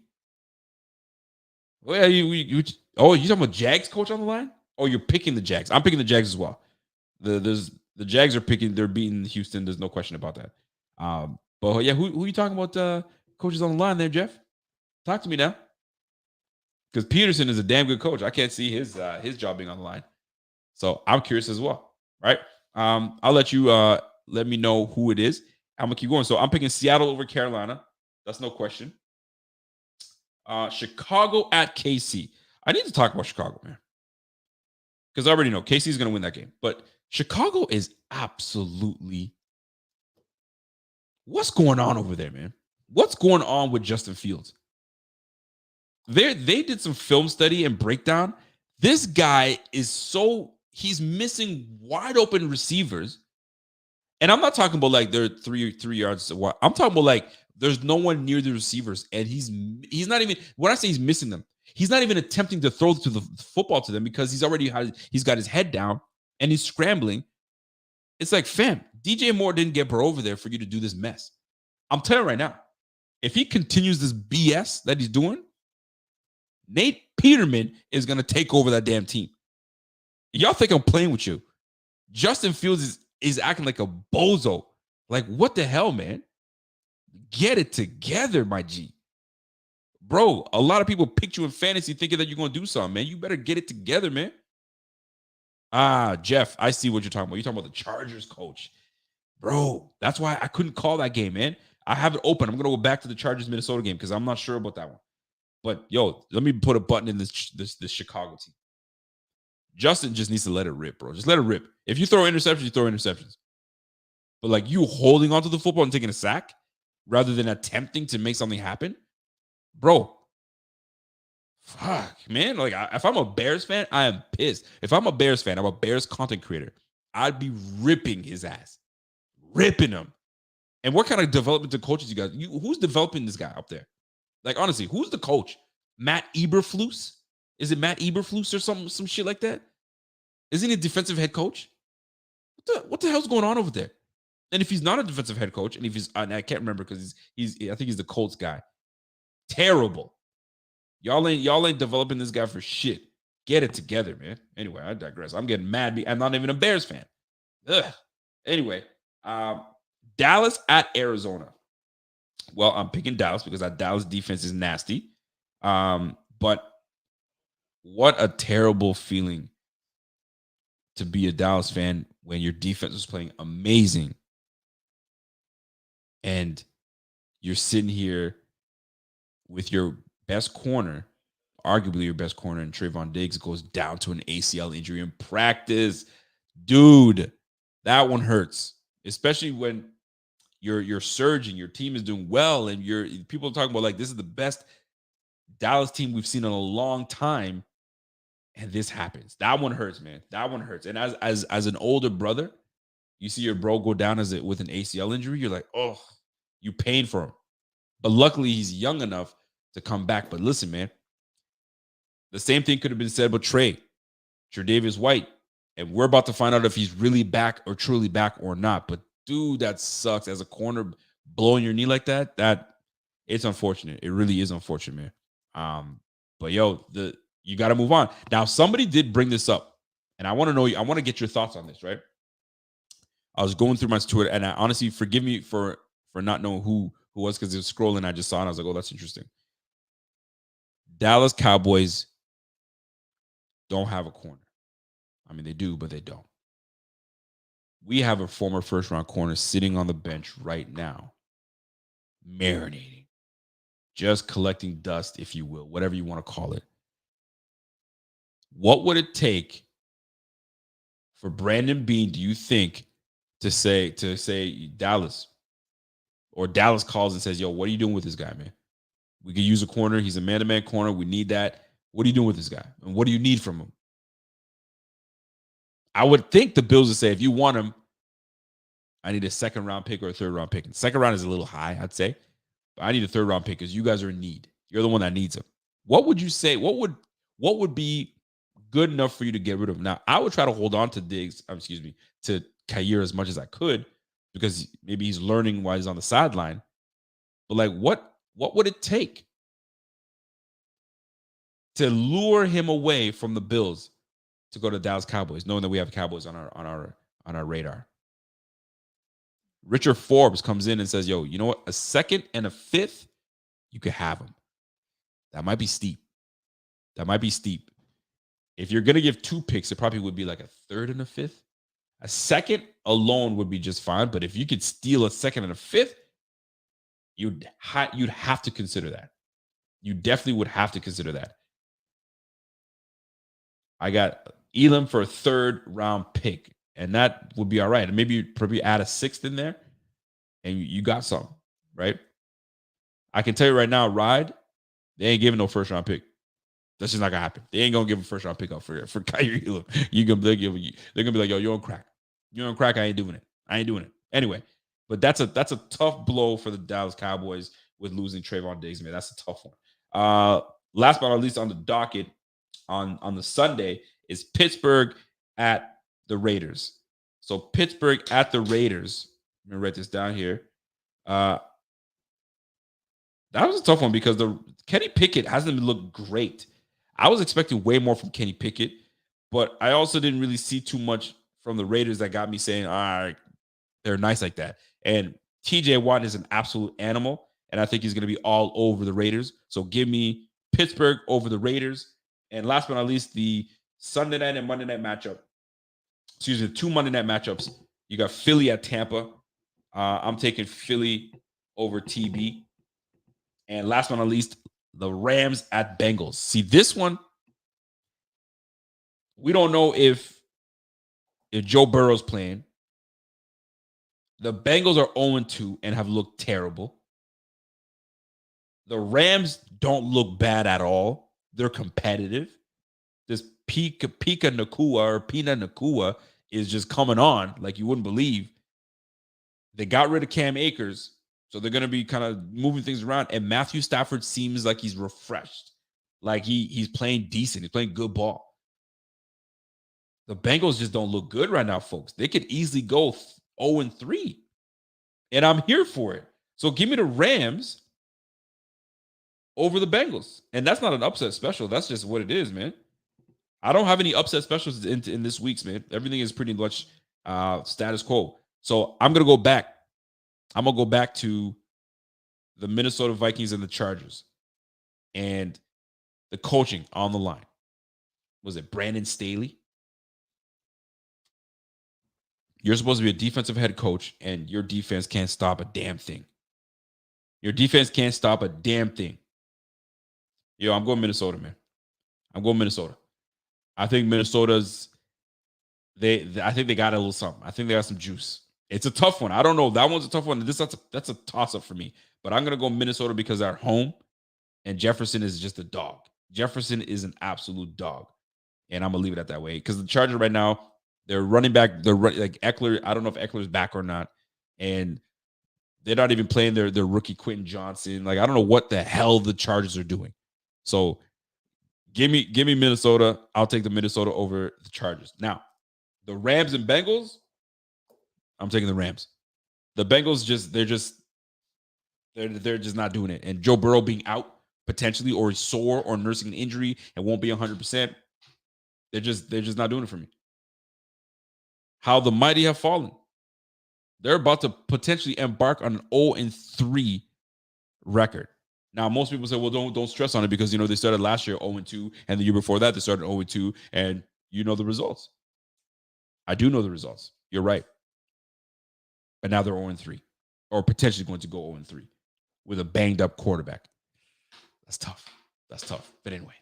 Speaker 1: Well, you talking about Jags coach on the line? Oh, you're picking the Jags. I'm picking the Jags as well. The Jags are picking. They're beating Houston. There's no question about that. But yeah, who are you talking about? Coaches on the line there, Jeff? Talk to me now. Because Peterson is a damn good coach. I can't see his job being on the line. So I'm curious as well, right? I'll let you let me know who it is. I'm going to keep going. So I'm picking Seattle over Carolina. That's no question. Chicago at KC. I need to talk about Chicago, man. Because I already know KC is going to win that game. But Chicago is absolutely... What's going on over there, man? What's going on with Justin Fields? They did some film study and breakdown. This guy he's missing wide open receivers. And I'm not talking about like they're three yards. I'm talking about like there's no one near the receivers. And he's not even, when I say he's missing them, he's not even attempting to throw to the football to them because he's got his head down and he's scrambling. It's like, fam, DJ Moore didn't get her over there for you to do this mess. I'm telling you right now, if he continues this BS that he's doing, Nate Peterman is going to take over that damn team. Y'all think I'm playing with you. Justin Fields is acting like a bozo. Like, what the hell, man? Get it together, my G. Bro, a lot of people picked you in fantasy thinking that you're going to do something, man. You better get it together, man. Jeff, I see what you're talking about. You're talking about the Chargers coach. Bro, that's why I couldn't call that game, man. I have it open. I'm going to go back to the Chargers-Minnesota game because I'm not sure about that one. But, yo, let me put a button in this Chicago team. Justin just needs to let it rip, bro. Just let it rip. If you throw interceptions, you throw interceptions. But, like, you holding onto the football and taking a sack rather than attempting to make something happen, bro, fuck, man. Like, if I'm a Bears fan, I am pissed. If I'm a Bears fan, I'm a Bears content creator, I'd be ripping his ass. Ripping him. And what kind of developmental coaches you guys? Who's developing this guy up there? Like, honestly, who's the coach? Matt Eberflus? Is it Matt Eberflus or some shit like that? Isn't he a defensive head coach? What the hell's going on over there? And if he's not a defensive head coach, and if he's, I can't remember because I think he's the Colts guy. Terrible. Y'all ain't developing this guy for shit. Get it together, man. Anyway, I digress. I'm getting mad. I'm not even a Bears fan. Ugh. Anyway, Dallas at Arizona. Well, I'm picking Dallas because that Dallas defense is nasty. But what a terrible feeling to be a Dallas fan when your defense was playing amazing. And you're sitting here with your best corner, arguably your best corner, and Trayvon Diggs goes down to an ACL injury in practice. Dude, that one hurts, especially when you're surging, your team is doing well, and people are talking about like this is the best Dallas team we've seen in a long time, and this happens. That one hurts, man. That one hurts. And as an older brother, you see your bro go down with an ACL injury, you're like, oh, you pain for him. But luckily, he's young enough to come back. But listen, man, the same thing could have been said about Tre'Davious White, and we're about to find out if he's really back or truly back or not. But dude, that sucks. As a corner, blowing your knee like that it's unfortunate. It really is unfortunate, man. But yo, you got to move on. Now, somebody did bring this up, and I want to get your thoughts on this, right? I was going through my Twitter, and I honestly, forgive me for not knowing who was, because it was scrolling. I just saw it. And I was like, oh, that's interesting. Dallas Cowboys don't have a corner. I mean, they do, but they don't. We have a former first-round corner sitting on the bench right now, marinating, just collecting dust, if you will, whatever you want to call it. What would it take for Brandon Beane, do you think, to say Dallas, or Dallas calls and says, yo, what are you doing with this guy, man? We could use a corner. He's a man-to-man corner. We need that. What are you doing with this guy? And what do you need from him? I would think the Bills would say, if you want him, I need a second-round pick or a third-round pick. And second round is a little high, I'd say. But I need a third-round pick because you guys are in need. You're the one that needs him. What would you say? What would be good enough for you to get rid of him? Now, I would try to hold on to to Khair as much as I could, because maybe he's learning while he's on the sideline. But like, what would it take to lure him away from the Bills to go to Dallas Cowboys, knowing that we have Cowboys on our radar? Richard Forbes comes in and says, yo, you know what? A second and a fifth, you could have them. That might be steep. If you're going to give 2 picks, it probably would be like a third and a fifth. A second alone would be just fine. But if you could steal a second and a fifth, you'd have to consider that. You definitely would have to consider that. I got Elam for a third-round pick, and that would be all right. And maybe you'd probably add a sixth in there, and you got something, right? I can tell you right now, Ride, they ain't giving no first-round pick. That's just not gonna happen. They ain't gonna give a first-round pick up for Khair Elam. They're gonna be like, yo, you're on crack. You're on crack. I ain't doing it. Anyway, but that's a tough blow for the Dallas Cowboys with losing Trayvon Diggs, man. That's a tough one. Last but not least on the docket on the Sunday is Pittsburgh at the Raiders. So Pittsburgh at the Raiders. Let me write this down here. That was a tough one because Kenny Pickett hasn't looked great. I was expecting way more from Kenny Pickett, but I also didn't really see too much from the Raiders that got me saying, all right, they're nice like that. And TJ Watt is an absolute animal, and I think he's going to be all over the Raiders. So give me Pittsburgh over the Raiders. And last but not least, the Sunday night and Monday night matchup. Excuse me, 2 Monday night matchups. You got Philly at Tampa. I'm taking Philly over TB. And last but not least, the Rams at Bengals. See, this one, we don't know if Joe Burrow's playing. The Bengals are 0-2 and have looked terrible. The Rams don't look bad at all. They're competitive. This Pina Nakua is just coming on like you wouldn't believe. They got rid of Cam Akers, so they're going to be kind of moving things around. And Matthew Stafford seems like he's refreshed. Like he's playing decent. He's playing good ball. The Bengals just don't look good right now, folks. They could easily go 0-3. And I'm here for it. So give me the Rams over the Bengals. And that's not an upset special. That's just what it is, man. I don't have any upset specials in this week's, man. Everything is pretty much status quo. So I'm going to go back. I'm going to go back to the Minnesota Vikings and the Chargers. And the coaching on the line. Was it Brandon Staley? You're supposed to be a defensive head coach, and your defense can't stop a damn thing. Your defense can't stop a damn thing. Yo, I'm going Minnesota, man. I'm going Minnesota. I think Minnesota's I think they got a little something. I think they got some juice. It's a tough one. I don't know. That one's a tough one. That's a toss-up for me. But I'm going to go Minnesota because they're at home, and Jefferson is just a dog. Jefferson is an absolute dog, and I'm going to leave it at that way because the Chargers right now, they're running back. Like Eckler. I don't know if Eckler's back or not, and they're not even playing their rookie Quentin Johnson. Like I don't know what the hell the Chargers are doing. So give me Minnesota. I'll take the Minnesota over the Chargers. Now, the Rams and Bengals. I'm taking the Rams. The Bengals they're just not doing it. And Joe Burrow being out potentially, or he's sore, or nursing an injury and won't be 100%. They're just not doing it for me. How the mighty have fallen. They're about to potentially embark on an 0-3 record. Now, most people say, well, don't stress on it because, they started last year 0-2, and the year before that, they started 0-2, and you know the results. I do know the results. You're right. But now they're 0-3, or potentially going to go 0-3 with a banged-up quarterback. That's tough. But anyway,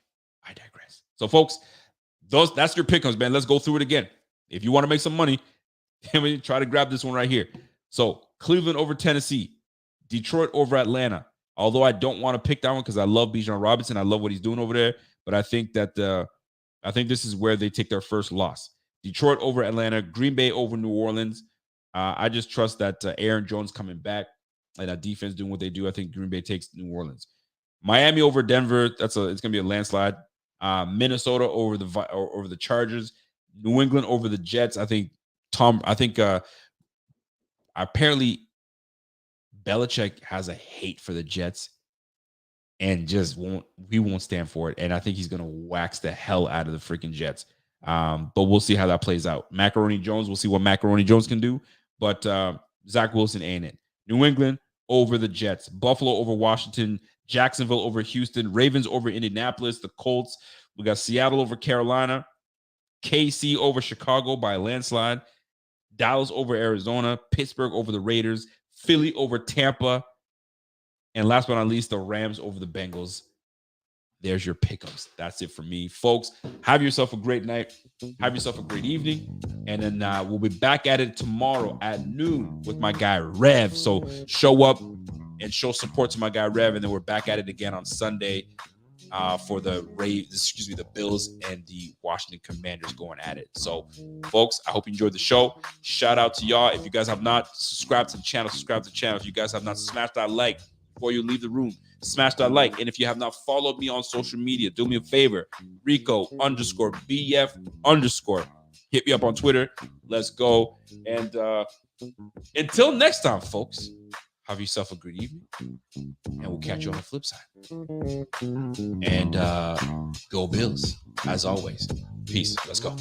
Speaker 1: I digress. So, folks, that's your pick-ups, man. Let's go through it again. If you want to make some money, try to grab this one right here. So, Cleveland over Tennessee. Detroit over Atlanta. Although I don't want to pick that one because I love Bijan Robinson. I love what he's doing over there. But I think that I think this is where they take their first loss. Detroit over Atlanta. Green Bay over New Orleans. I just trust that Aaron Jones coming back and that defense doing what they do. I think Green Bay takes New Orleans. Miami over Denver. It's going to be a landslide. Minnesota over the Chargers. New England over the Jets. Apparently Belichick has a hate for the Jets and just won't stand for it. And I think he's going to wax the hell out of the freaking Jets. But we'll see how that plays out. Macaroni Jones, we'll see what Macaroni Jones can do. But Zach Wilson ain't it. New England over the Jets. Buffalo over Washington. Jacksonville over Houston. Ravens over Indianapolis. The Colts. We got Seattle over Carolina. KC over Chicago by a landslide. Dallas over Arizona. Pittsburgh over the Raiders. Philly over Tampa. And last but not least, the Rams over the Bengals. There's your pick'ems. That's it for me. Folks, have yourself a great night. Have yourself a great evening. And then we'll be back at it tomorrow at noon with my guy, Rev. So show up and show support to my guy, Rev. And then we're back at it again on Sunday for the Bills and the Washington Commanders going at it. So, folks, I hope you enjoyed the show. Shout out to y'all. If you guys have not subscribed to the channel, subscribe to the channel. If you guys have not smashed that like before you leave the room, smash that like. And if you have not followed me on social media, do me a favor, Rico_BF_. Hit me up on Twitter. Let's go. And until next time, folks, have yourself a good evening. And we'll catch you on the flip side. And go Bills, as always. Peace. Let's go.